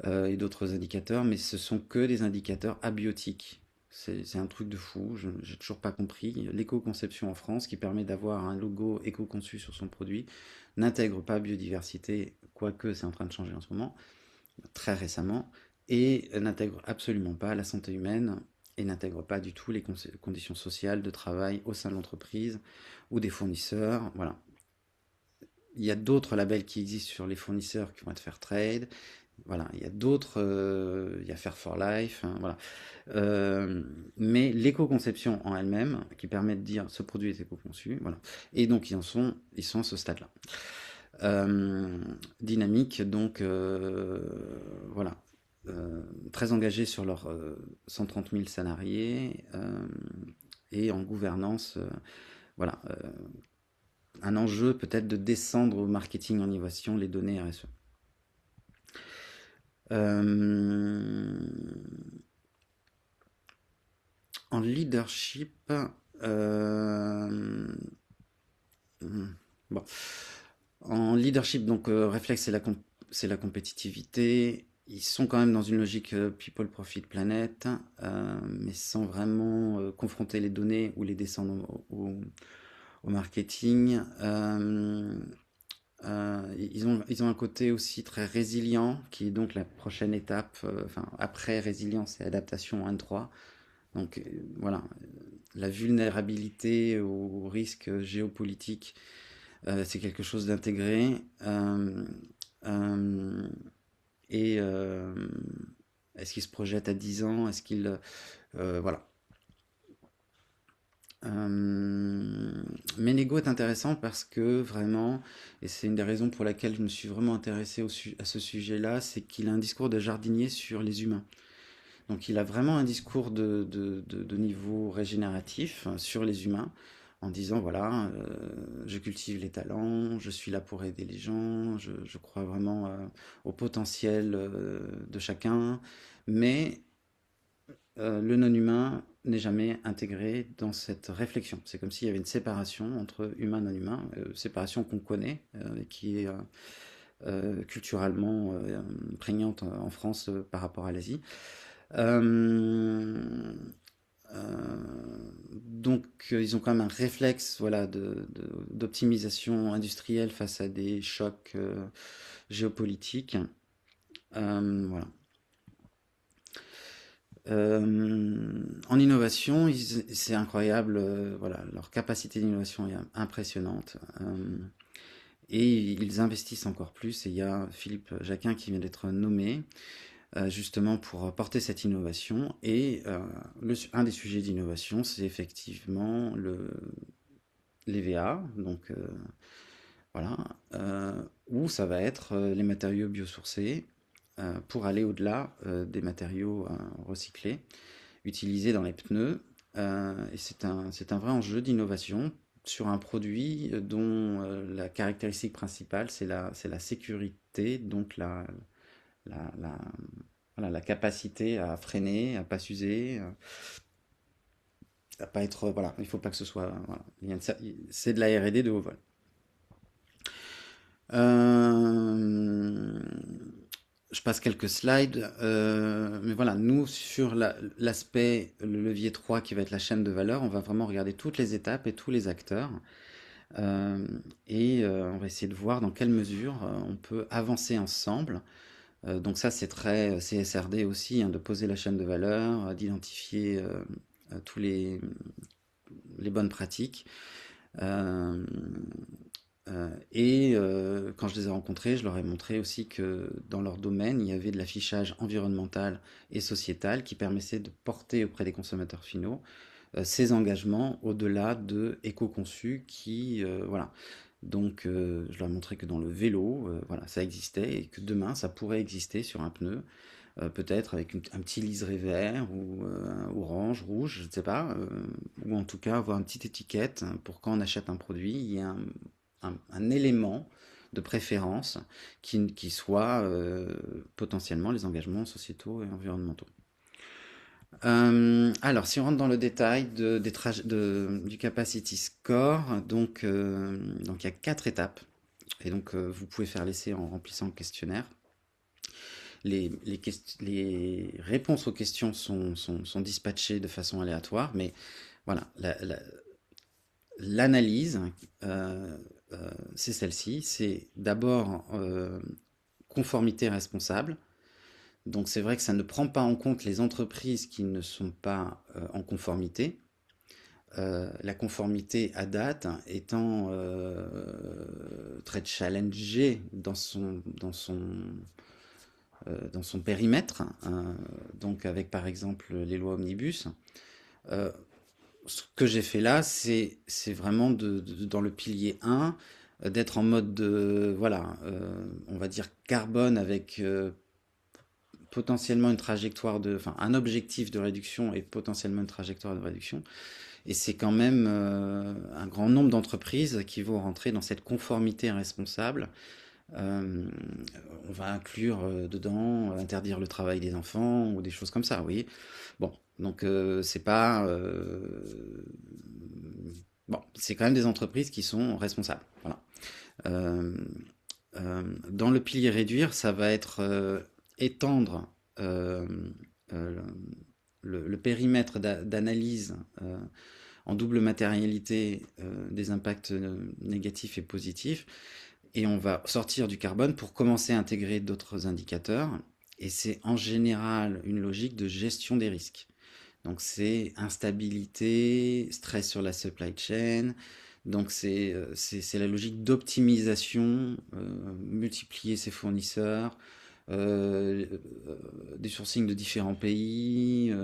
et d'autres indicateurs, mais ce sont que des indicateurs abiotiques. C'est un truc de fou, j'ai toujours pas compris. L'éco-conception en France, qui permet d'avoir un logo éco-conçu sur son produit, n'intègre pas biodiversité, quoique c'est en train de changer en ce moment, très récemment, et n'intègre absolument pas la santé humaine, et n'intègre pas du tout les conditions sociales de travail au sein de l'entreprise ou des fournisseurs. Voilà. Il y a d'autres labels qui existent sur les fournisseurs qui vont être Fairtrade. Voilà, il y a d'autres, il y a Fair for Life, hein, voilà. Mais l'éco-conception en elle-même, qui permet de dire ce produit est éco-conçu, voilà. Et donc ils sont à ce stade-là. Dynamique, donc voilà, très engagés sur leurs 130 000 salariés, et en gouvernance, voilà, un enjeu peut-être de descendre au marketing en innovation les données RSE. En leadership, bon. En leadership, donc Reflex, c'est la compétitivité. Ils sont quand même dans une logique people, profit, planet, mais sans vraiment confronter les données ou les descendre au marketing. Ils ont un côté aussi très résilient, qui est donc la prochaine étape, enfin après résilience et adaptation en N3. Donc voilà, la vulnérabilité aux risques géopolitiques, c'est quelque chose d'intégré. Et est-ce qu'il se projette à 10 ans? Est-ce qu'il... voilà. Ménégo est intéressant parce que vraiment, et c'est une des raisons pour laquelle je me suis vraiment intéressé à ce sujet-là, c'est qu'il a un discours de jardinier sur les humains. Donc il a vraiment un discours de niveau régénératif sur les humains, en disant voilà, je cultive les talents, je suis là pour aider les gens, je crois vraiment au potentiel de chacun, mais le non-humain n'est jamais intégré dans cette réflexion. C'est comme s'il y avait une séparation entre humain et non-humain, séparation qu'on connaît, et qui est culturellement prégnante en France par rapport à l'Asie. Donc ils ont quand même un réflexe voilà, d'optimisation industrielle face à des chocs géopolitiques. Voilà. En innovation, c'est incroyable, voilà, leur capacité d'innovation est impressionnante. Et ils investissent encore plus. Et il y a Philippe Jacquin qui vient d'être nommé justement pour porter cette innovation. Et un des sujets d'innovation, c'est effectivement l'EVA, donc voilà, où ça va être les matériaux biosourcés pour aller au-delà des matériaux recyclés, utilisés dans les pneus. Et c'est un vrai enjeu d'innovation sur un produit dont la caractéristique principale, c'est la sécurité, donc voilà, la capacité à freiner, à pas s'user, à pas être... Voilà, il faut pas que ce soit... Voilà, c'est de la R&D de haut vol. Je passe quelques slides, mais voilà, nous, sur l'aspect, le levier 3 qui va être la chaîne de valeur, on va vraiment regarder toutes les étapes et tous les acteurs, et on va essayer de voir dans quelle mesure on peut avancer ensemble. Donc ça, c'est très CSRD aussi, hein, de poser la chaîne de valeur, d'identifier tous les bonnes pratiques. Et quand je les ai rencontrés, je leur ai montré aussi que dans leur domaine, il y avait de l'affichage environnemental et sociétal qui permettait de porter auprès des consommateurs finaux ces engagements au-delà de éco-conçus qui, voilà. Donc je leur ai montré que dans le vélo, voilà, ça existait et que demain, ça pourrait exister sur un pneu, peut-être avec un petit liseré vert ou orange, rouge, je ne sais pas, ou en tout cas avoir une petite étiquette pour quand on achète un produit, il y a un élément de préférence qui soit potentiellement les engagements sociétaux et environnementaux. Alors, si on rentre dans le détail du Capacity Score, donc il y a 4 étapes, et donc vous pouvez faire l'essai en remplissant le questionnaire. Les réponses aux questions sont dispatchées de façon aléatoire, mais voilà, l'analyse, c'est celle-ci. C'est d'abord conformité responsable. Donc c'est vrai que ça ne prend pas en compte les entreprises qui ne sont pas en conformité. La conformité à date étant très challengée dans son périmètre, donc avec par exemple les lois Omnibus. Ce que j'ai fait là, c'est vraiment dans le pilier 1, d'être en mode de, voilà, on va dire carbone avec potentiellement une trajectoire enfin un objectif de réduction et potentiellement une trajectoire de réduction. Et c'est quand même un grand nombre d'entreprises qui vont rentrer dans cette conformité responsable. Euh, on va inclure dedans interdire le travail des enfants ou des choses comme ça, oui. Bon, donc c'est pas bon, c'est quand même des entreprises qui sont responsables. Voilà. Euh, dans le pilier réduire, ça va être étendre euh, euh, le périmètre d'analyse en double matérialité des impacts négatifs et positifs, et on va sortir du carbone pour commencer à intégrer d'autres indicateurs, et c'est en général une logique de gestion des risques. Donc c'est instabilité, stress sur la supply chain, donc c'est la logique d'optimisation, multiplier ses fournisseurs, des sourcings de différents pays,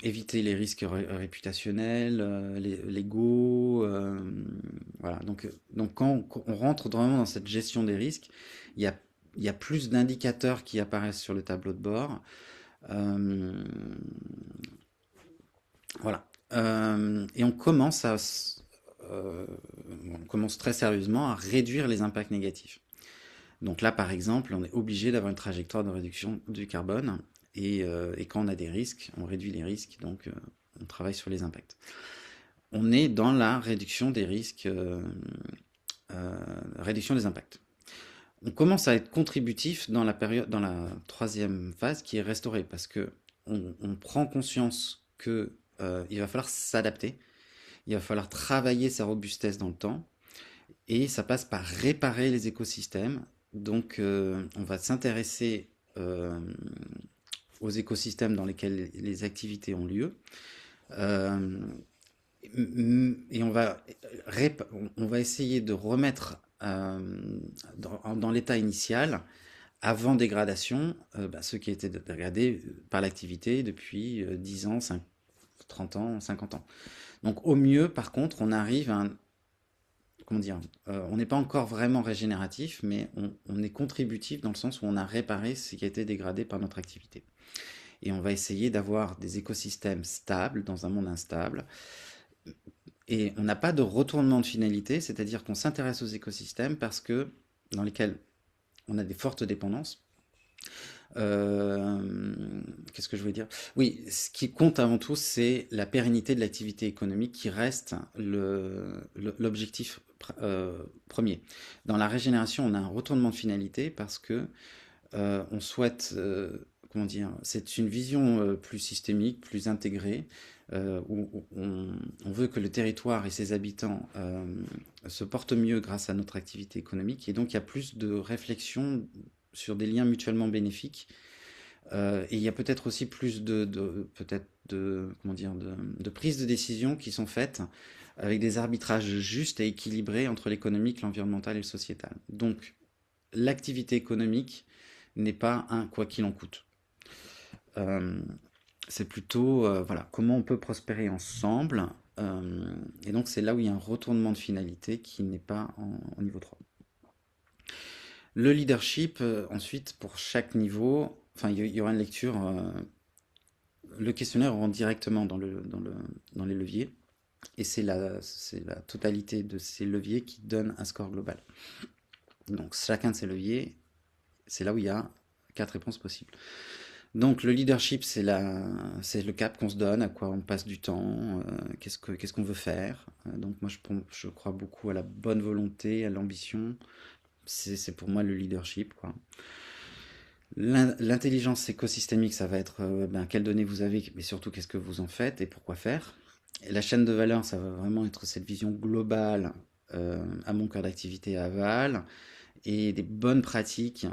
éviter les risques réputationnels, légaux. Voilà. Donc quand on rentre vraiment dans cette gestion des risques, il y a, il y a plus d'indicateurs qui apparaissent sur le tableau de bord. Euh, voilà. Et on commence très sérieusement à réduire les impacts négatifs. Donc là, par exemple, on est obligé d'avoir une trajectoire de réduction du carbone. Et quand on a des risques, on réduit les risques, donc on travaille sur les impacts. On est dans la réduction des risques, réduction des impacts. On commence à être contributif dans la troisième phase qui est restaurée, parce que on prend conscience que il va falloir s'adapter, il va falloir travailler sa robustesse dans le temps, et ça passe par réparer les écosystèmes. Donc on va s'intéresser aux écosystèmes dans lesquels les activités ont lieu. Et on va essayer de remettre dans l'état initial, avant dégradation, ceux qui étaient dégradés par l'activité depuis 10 ans, 30 ans, 50 ans. Donc au mieux, par contre, on arrive à comment dire, on n'est pas encore vraiment régénératif, mais on est contributif dans le sens où on a réparé ce qui a été dégradé par notre activité. Et on va essayer d'avoir des écosystèmes stables dans un monde instable. Et on n'a pas de retournement de finalité, c'est-à-dire qu'on s'intéresse aux écosystèmes parce que dans lesquels on a des fortes dépendances. Qu'est-ce que je voulais dire? Oui, ce qui compte avant tout, c'est la pérennité de l'activité économique qui reste l'objectif premier. Dans la régénération, on a un retournement de finalité parce que on souhaite, comment dire, c'est une vision plus systémique, plus intégrée, où on veut que le territoire et ses habitants se portent mieux grâce à notre activité économique, et donc il y a plus de réflexion sur des liens mutuellement bénéfiques, et il y a peut-être aussi plus comment dire, de prises de décision qui sont faites avec des arbitrages justes et équilibrés entre l'économique, l'environnemental et le sociétal. Donc l'activité économique n'est pas un quoi qu'il en coûte. C'est plutôt voilà, comment on peut prospérer ensemble. Et donc c'est là où il y a un retournement de finalité qui n'est pas en niveau 3. Le leadership, ensuite, pour chaque niveau, enfin, il y aura une lecture. Le questionnaire rentre directement dans les leviers. Et c'est la totalité de ces leviers qui donne un score global. Donc chacun de ces leviers, c'est là où il y a 4 réponses possibles. Donc le leadership, c'est le cap qu'on se donne, à quoi on passe du temps, qu'est-ce qu'on veut faire. Donc moi je crois beaucoup à la bonne volonté, à l'ambition. C'est pour moi le leadership, quoi. L'intelligence écosystémique, ça va être quelles données vous avez, mais surtout qu'est-ce que vous en faites et pourquoi faire. Et la chaîne de valeur, ça va vraiment être cette vision globale à mon cœur d'activité aval, et des bonnes pratiques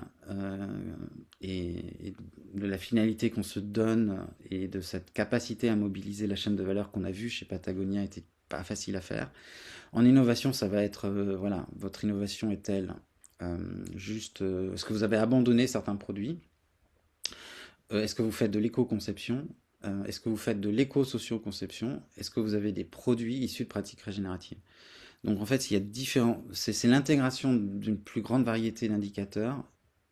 et de la finalité qu'on se donne, et de cette capacité à mobiliser la chaîne de valeur qu'on a vue chez Patagonia était pas facile à faire. En innovation, ça va être voilà, votre innovation est-elle juste est-ce que vous avez abandonné certains produits, est-ce que vous faites de l'éco-conception, est-ce que vous faites de l'éco-socio-conception, est-ce que vous avez des produits issus de pratiques régénératives. Donc en fait, il y a c'est l'intégration d'une plus grande variété d'indicateurs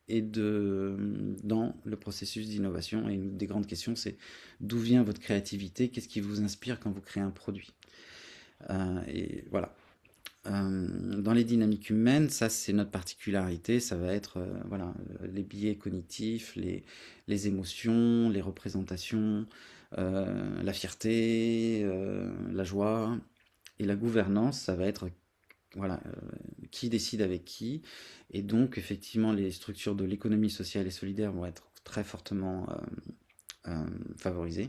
et dans le processus d'innovation. Et une des grandes questions, c'est d'où vient votre créativité? Qu'est-ce qui vous inspire quand vous créez un produit? Et voilà. Dans les dynamiques humaines, ça c'est notre particularité, ça va être voilà, les biais cognitifs, les émotions, les représentations, la fierté, la joie, et la gouvernance, ça va être voilà, qui décide avec qui, et donc effectivement les structures de l'économie sociale et solidaire vont être très fortement favorisées.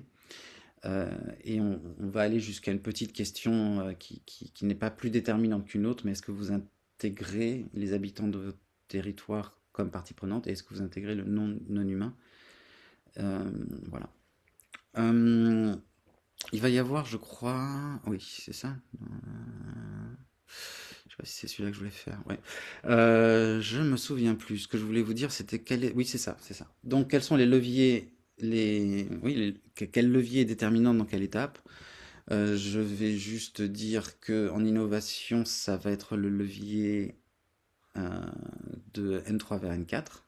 Et on va aller jusqu'à une petite question qui n'est pas plus déterminante qu'une autre, mais est-ce que vous intégrez les habitants de votre territoire comme partie prenante, et est-ce que vous intégrez le non-humain? Voilà. Il va y avoir, je crois... Oui, c'est ça. Je sais pas si c'est celui-là que je voulais faire. Ouais. Je me souviens plus. Ce que je voulais vous dire, c'était oui, c'est ça, c'est ça. Donc, quels sont les leviers, quel levier est déterminant dans quelle étape? Je vais juste dire que en innovation, ça va être le levier de N3 vers N4,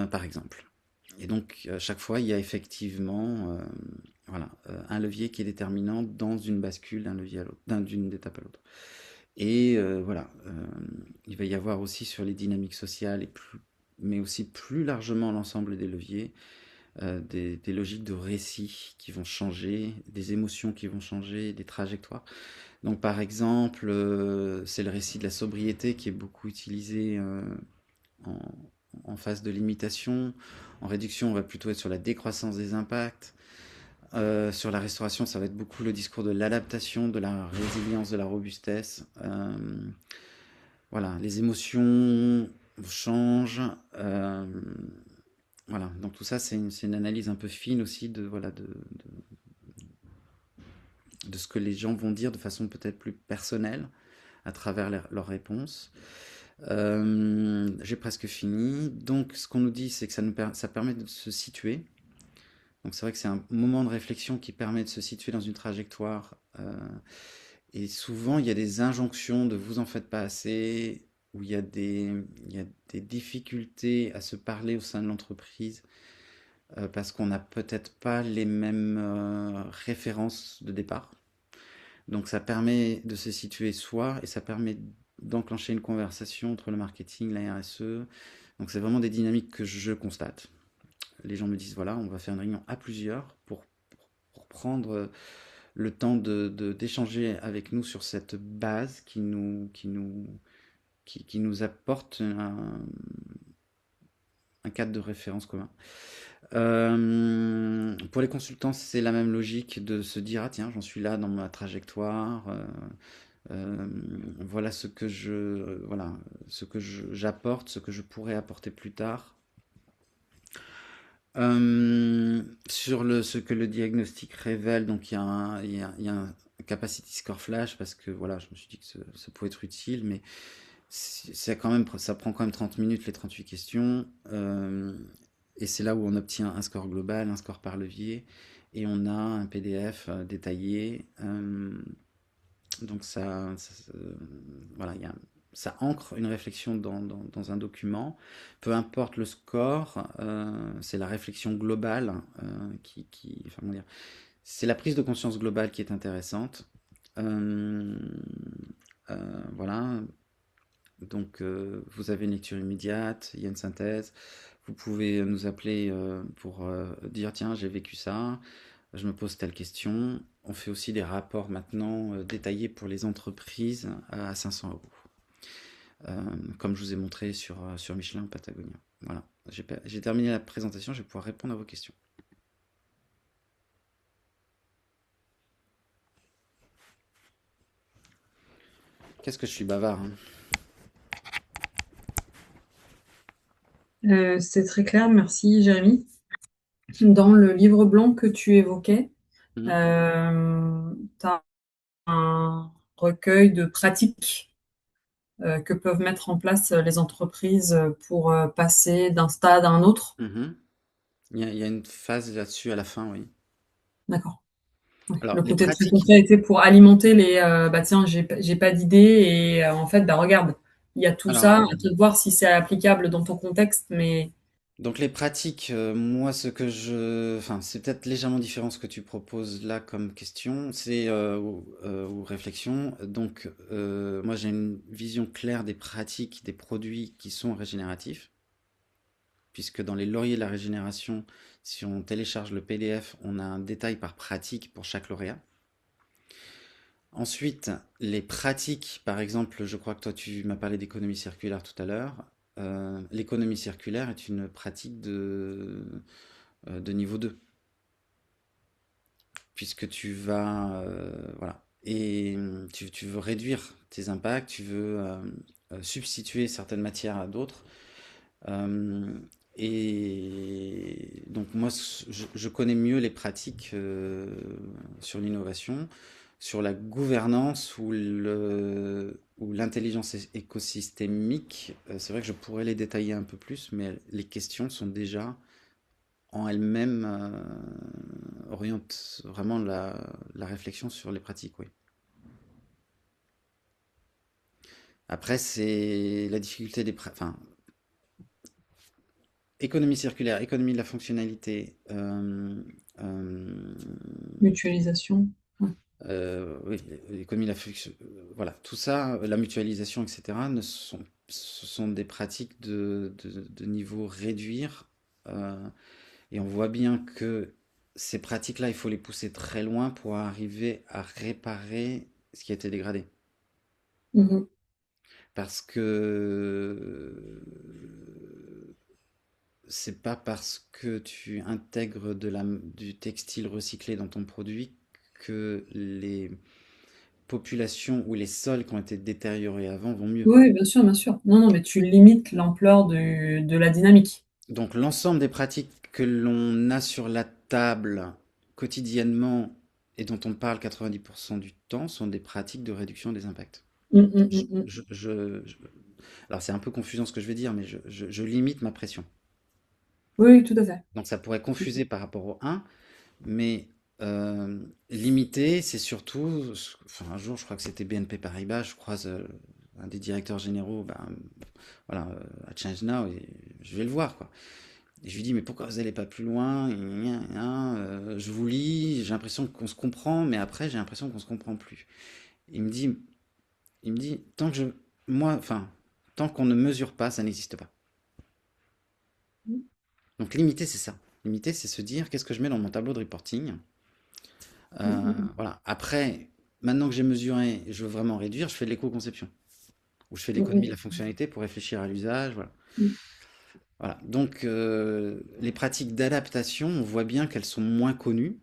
par exemple. Et donc, à chaque fois, il y a effectivement voilà, un levier qui est déterminant dans une bascule d'un levier à l'autre, d'une étape à l'autre. Et voilà, il va y avoir aussi sur les dynamiques sociales, mais aussi plus largement l'ensemble des leviers, des logiques de récit qui vont changer, des émotions qui vont changer, des trajectoires. Donc par exemple, c'est le récit de la sobriété qui est beaucoup utilisé en, en phase de limitation. En réduction, on va plutôt être sur la décroissance des impacts. Sur la restauration, ça va être beaucoup le discours de l'adaptation, de la résilience, de la robustesse. Voilà, les émotions changent. Voilà, donc tout ça, c'est une analyse un peu fine aussi de, voilà, de ce que les gens vont dire de façon peut-être plus personnelle à travers leurs réponses. J'ai presque fini. Donc, ce qu'on nous dit, c'est que ça permet de se situer. Donc, c'est vrai que c'est un moment de réflexion qui permet de se situer dans une trajectoire. Et souvent, il y a des injonctions de vous en faites pas assez, où il y a des difficultés à se parler au sein de l'entreprise, parce qu'on n'a peut-être pas les mêmes références de départ. Donc ça permet de se situer soi, et ça permet d'enclencher une conversation entre le marketing, la RSE. Donc c'est vraiment des dynamiques que je constate. Les gens me disent, voilà, on va faire une réunion à plusieurs pour prendre le temps d'échanger avec nous sur cette base qui nous apporte un cadre de référence commun. Pour les consultants, c'est la même logique de se dire, ah tiens, j'en suis là dans ma trajectoire, voilà ce que j'apporte, ce que je pourrais apporter plus tard. Sur ce que le diagnostic révèle, donc il y a un capacity score flash, parce que voilà, je me suis dit que ça pouvait être utile, mais ça prend quand même 30 minutes, les 38 questions, et c'est là où on obtient un score global, un score par levier, et on a un PDF détaillé. Donc voilà, ça ancre une réflexion dans un document. Peu importe le score, c'est la réflexion globale enfin, comment dire, c'est la prise de conscience globale qui est intéressante. Voilà. Donc, vous avez une lecture immédiate, il y a une synthèse. Vous pouvez nous appeler pour dire, tiens, j'ai vécu ça, je me pose telle question. On fait aussi des rapports maintenant détaillés pour les entreprises à 500 €. Comme je vous ai montré sur Michelin ou Patagonia. Voilà, j'ai terminé la présentation, je vais pouvoir répondre à vos questions. Qu'est-ce que je suis bavard, hein. C'est très clair, merci Jérémy. Dans le livre blanc que tu évoquais, tu as un recueil de pratiques que peuvent mettre en place les entreprises pour passer d'un stade à un autre. Il y a une phase là-dessus à la fin, oui. D'accord. Ouais. Alors, Le les côté très pratiques... concret était pour alimenter les bah tiens, j'ai pas d'idée et en fait, bah regarde, il y a tout Alors, ça, à toi de voir si c'est applicable dans ton contexte, mais donc les pratiques, moi enfin c'est peut-être légèrement différent ce que tu proposes là comme question, ou réflexion. Donc moi j'ai une vision claire des pratiques, des produits qui sont régénératifs, puisque dans les lauriers de la régénération, si on télécharge le PDF, on a un détail par pratique pour chaque lauréat. Ensuite, les pratiques, par exemple, je crois que toi tu m'as parlé d'économie circulaire tout à l'heure. L'économie circulaire est une pratique de niveau 2, puisque voilà, et tu veux réduire tes impacts, tu veux substituer certaines matières à d'autres. Euh, et donc moi, je connais mieux les pratiques sur l'innovation, sur la gouvernance ou l'intelligence écosystémique. C'est vrai que je pourrais les détailler un peu plus, mais les questions sont déjà en elles-mêmes orientent vraiment la réflexion sur les pratiques, oui. Après, c'est la difficulté enfin, économie circulaire, économie de la fonctionnalité, euh, mutualisation. Ouais. oui, l'économie de la voilà, tout ça, la mutualisation, etc., ce sont des pratiques de niveau réduire, euh, et on voit bien que ces pratiques-là, il faut les pousser très loin pour arriver à réparer ce qui a été dégradé. Mhm. Parce que c'est pas parce que tu intègres du textile recyclé dans ton produit que les populations ou les sols qui ont été détériorés avant vont mieux. Oui, bien sûr, bien sûr. Non, non, mais tu limites l'ampleur de la dynamique. Donc l'ensemble des pratiques que l'on a sur la table quotidiennement et dont on parle 90% du temps sont des pratiques de réduction des impacts. Mm, mm, Je- mm, mm. je- je- je- alors c'est un peu confusant ce que je vais dire, mais je limite ma pression. Oui, oui, tout à fait. Donc ça pourrait confuser par rapport au 1, mais limiter, c'est surtout, enfin, un jour, je crois que c'était BNP Paribas, je croise un des directeurs généraux, ben, voilà, à Change Now, et je vais le voir, quoi. Et je lui dis, mais pourquoi vous n'allez pas plus loin? Je vous lis, j'ai l'impression qu'on se comprend, mais après, j'ai l'impression qu'on se comprend plus. Il me dit, tant que enfin, tant qu'on ne mesure pas, ça n'existe pas. Donc limiter, c'est ça. Limiter, c'est se dire, qu'est-ce que je mets dans mon tableau de reporting? Mm, mm, Voilà. Après, maintenant que j'ai mesuré, je veux vraiment réduire, je fais de l'éco-conception. Ou je fais de mm, l'économie de la mm, fonctionnalité pour réfléchir à l'usage. Voilà. mm. Voilà. Donc, les pratiques d'adaptation, on voit bien qu'elles sont moins connues,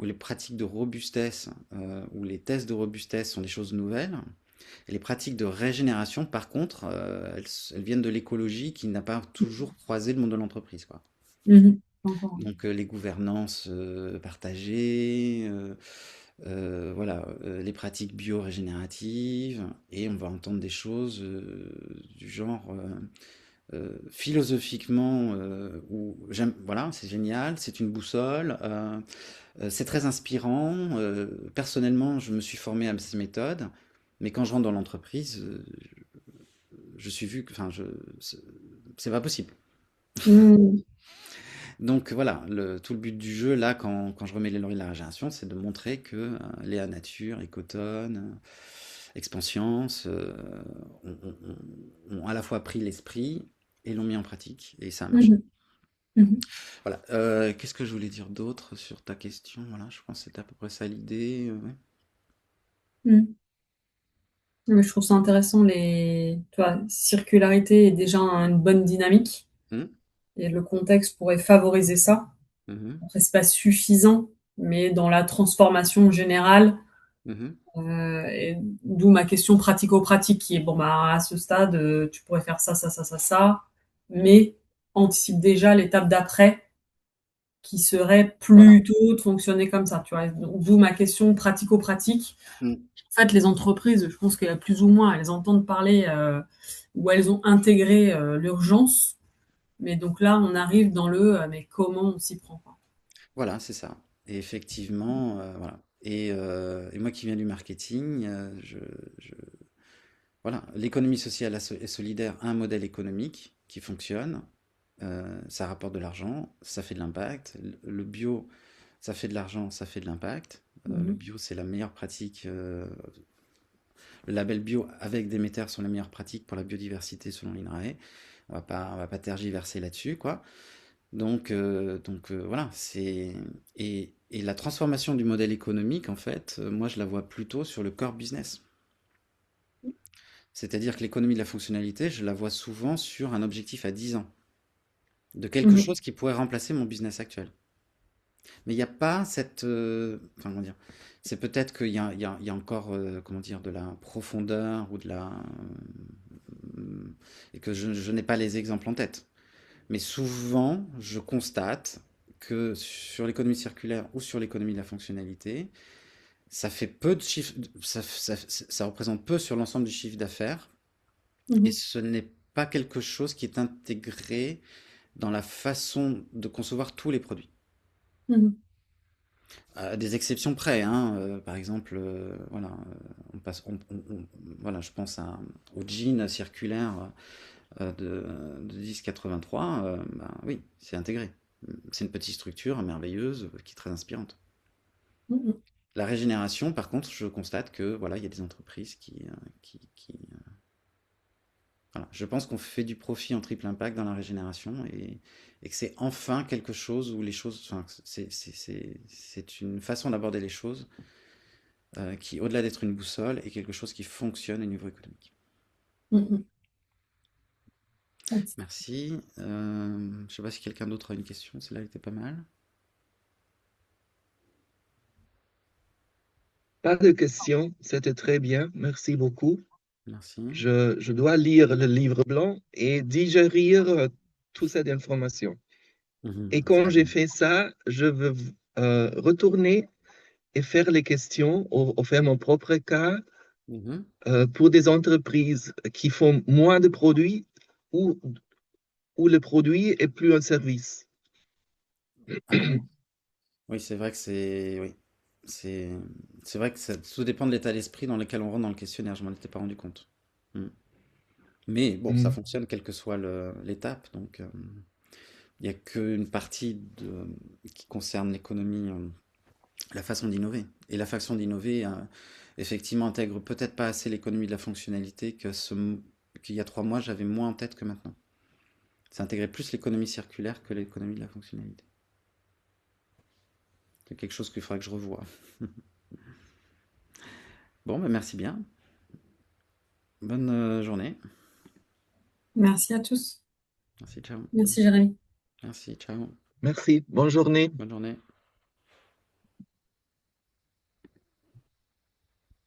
ou les pratiques de robustesse, ou les tests de robustesse sont des choses nouvelles. Et les pratiques de régénération, par contre, elles viennent de l'écologie qui n'a pas toujours croisé le monde de l'entreprise, quoi. Mhm. Encore. Donc, les gouvernances partagées, voilà, les pratiques bio-régénératives, et on va entendre des choses du genre philosophiquement, où j'aime, voilà, c'est génial, c'est une boussole, c'est très inspirant. Personnellement, je me suis formé à ces méthodes, mais quand je rentre dans l'entreprise, je suis vu que, enfin, c'est pas possible. Mm. Donc voilà, tout le but du jeu, là, quand je remets les lauriers de la régénération, c'est de montrer que Léa Nature, Ecotone, Expanscience ont à la fois pris l'esprit et l'ont mis en pratique, et ça a marché. Mhm. Mhm. Voilà. Qu'est-ce que je voulais dire d'autre sur ta question? Voilà, je pense que c'était à peu près ça l'idée. Ouais. Mm. Mais je trouve ça intéressant, tu vois, circularité est déjà une bonne dynamique Mhm, et le contexte pourrait favoriser ça. mhm, Après, c'est pas suffisant, mais dans la transformation générale, mhm. et d'où ma question pratico-pratique qui est, bon, bah, à ce stade, tu pourrais faire ça, ça, ça, ça, ça, mais anticipe déjà l'étape d'après qui serait Voilà. plutôt de fonctionner comme ça, tu vois. D'où ma question pratico-pratique. Mhm. En fait, les entreprises, je pense qu'il y a plus ou moins, elles entendent parler ou elles ont intégré l'urgence. Mais donc là, on arrive dans mais comment on s'y prend, quoi. Voilà, c'est ça. Et effectivement, voilà. Et moi qui viens du marketing, voilà, l'économie sociale et solidaire a un modèle économique qui fonctionne, ça rapporte de l'argent, ça fait de l'impact. Le bio, ça fait de l'argent, ça fait de l'impact. Le bio, c'est la meilleure pratique. Le label bio avec Déméter sont les meilleures pratiques pour la biodiversité selon l'INRAE. On va pas tergiverser là-dessus, quoi. Voilà, et la transformation du modèle économique, en fait, moi je la vois plutôt sur le core business. C'est-à-dire que l'économie de la fonctionnalité, je la vois souvent sur un objectif à 10 ans, de quelque chose qui pourrait remplacer mon business actuel. Mais il n'y a pas cette... enfin, comment dire? C'est peut-être qu'il y a, il y a encore, comment dire, de la profondeur ou de la... et que je n'ai pas les exemples en tête. Mais souvent, je constate que sur l'économie circulaire ou sur l'économie de la fonctionnalité, ça fait peu de chiffres, ça représente peu sur l'ensemble du chiffre d'affaires, et ce n'est pas quelque chose qui est intégré dans la façon de concevoir tous les produits. À des exceptions près, hein, par exemple, voilà, on passe, voilà, je pense au jean circulaire de 1083, ben oui, c'est intégré. C'est une petite structure merveilleuse qui est très inspirante. La régénération, par contre, je constate que voilà, il y a des entreprises voilà. Je pense qu'on fait du profit en triple impact dans la régénération et que c'est enfin quelque chose où les choses, enfin, c'est une façon d'aborder les choses qui, au-delà d'être une boussole, est quelque chose qui fonctionne au niveau économique. Merci. Je ne sais pas si quelqu'un d'autre a une question. Celle-là était pas mal. Pas de questions, c'était très bien, merci beaucoup. Merci. Je dois lire le livre blanc et digérer toute cette information. Et quand j'ai fait ça, je veux retourner et faire les questions ou faire mon propre cas pour des entreprises qui font moins de produits ou le produit est plus un service. Alors, oui, c'est vrai que c'est oui. C'est vrai que tout dépend de l'état d'esprit dans lequel on rentre dans le questionnaire. Je m'en étais pas rendu compte. Mais bon, ça fonctionne quelle que soit l'étape. Donc, il n'y a qu'une partie qui concerne l'économie, la façon d'innover. Et la façon d'innover, effectivement, intègre peut-être pas assez l'économie de la fonctionnalité qu'il y a 3 mois, j'avais moins en tête que maintenant. Ça intégrait plus l'économie circulaire que l'économie de la fonctionnalité. C'est quelque chose qu'il faudra que je revoie. Bon, ben merci bien. Bonne journée. Merci à tous. Merci, ciao. Merci Jérémy. Merci, ciao. Merci, bonne journée. Bonne journée.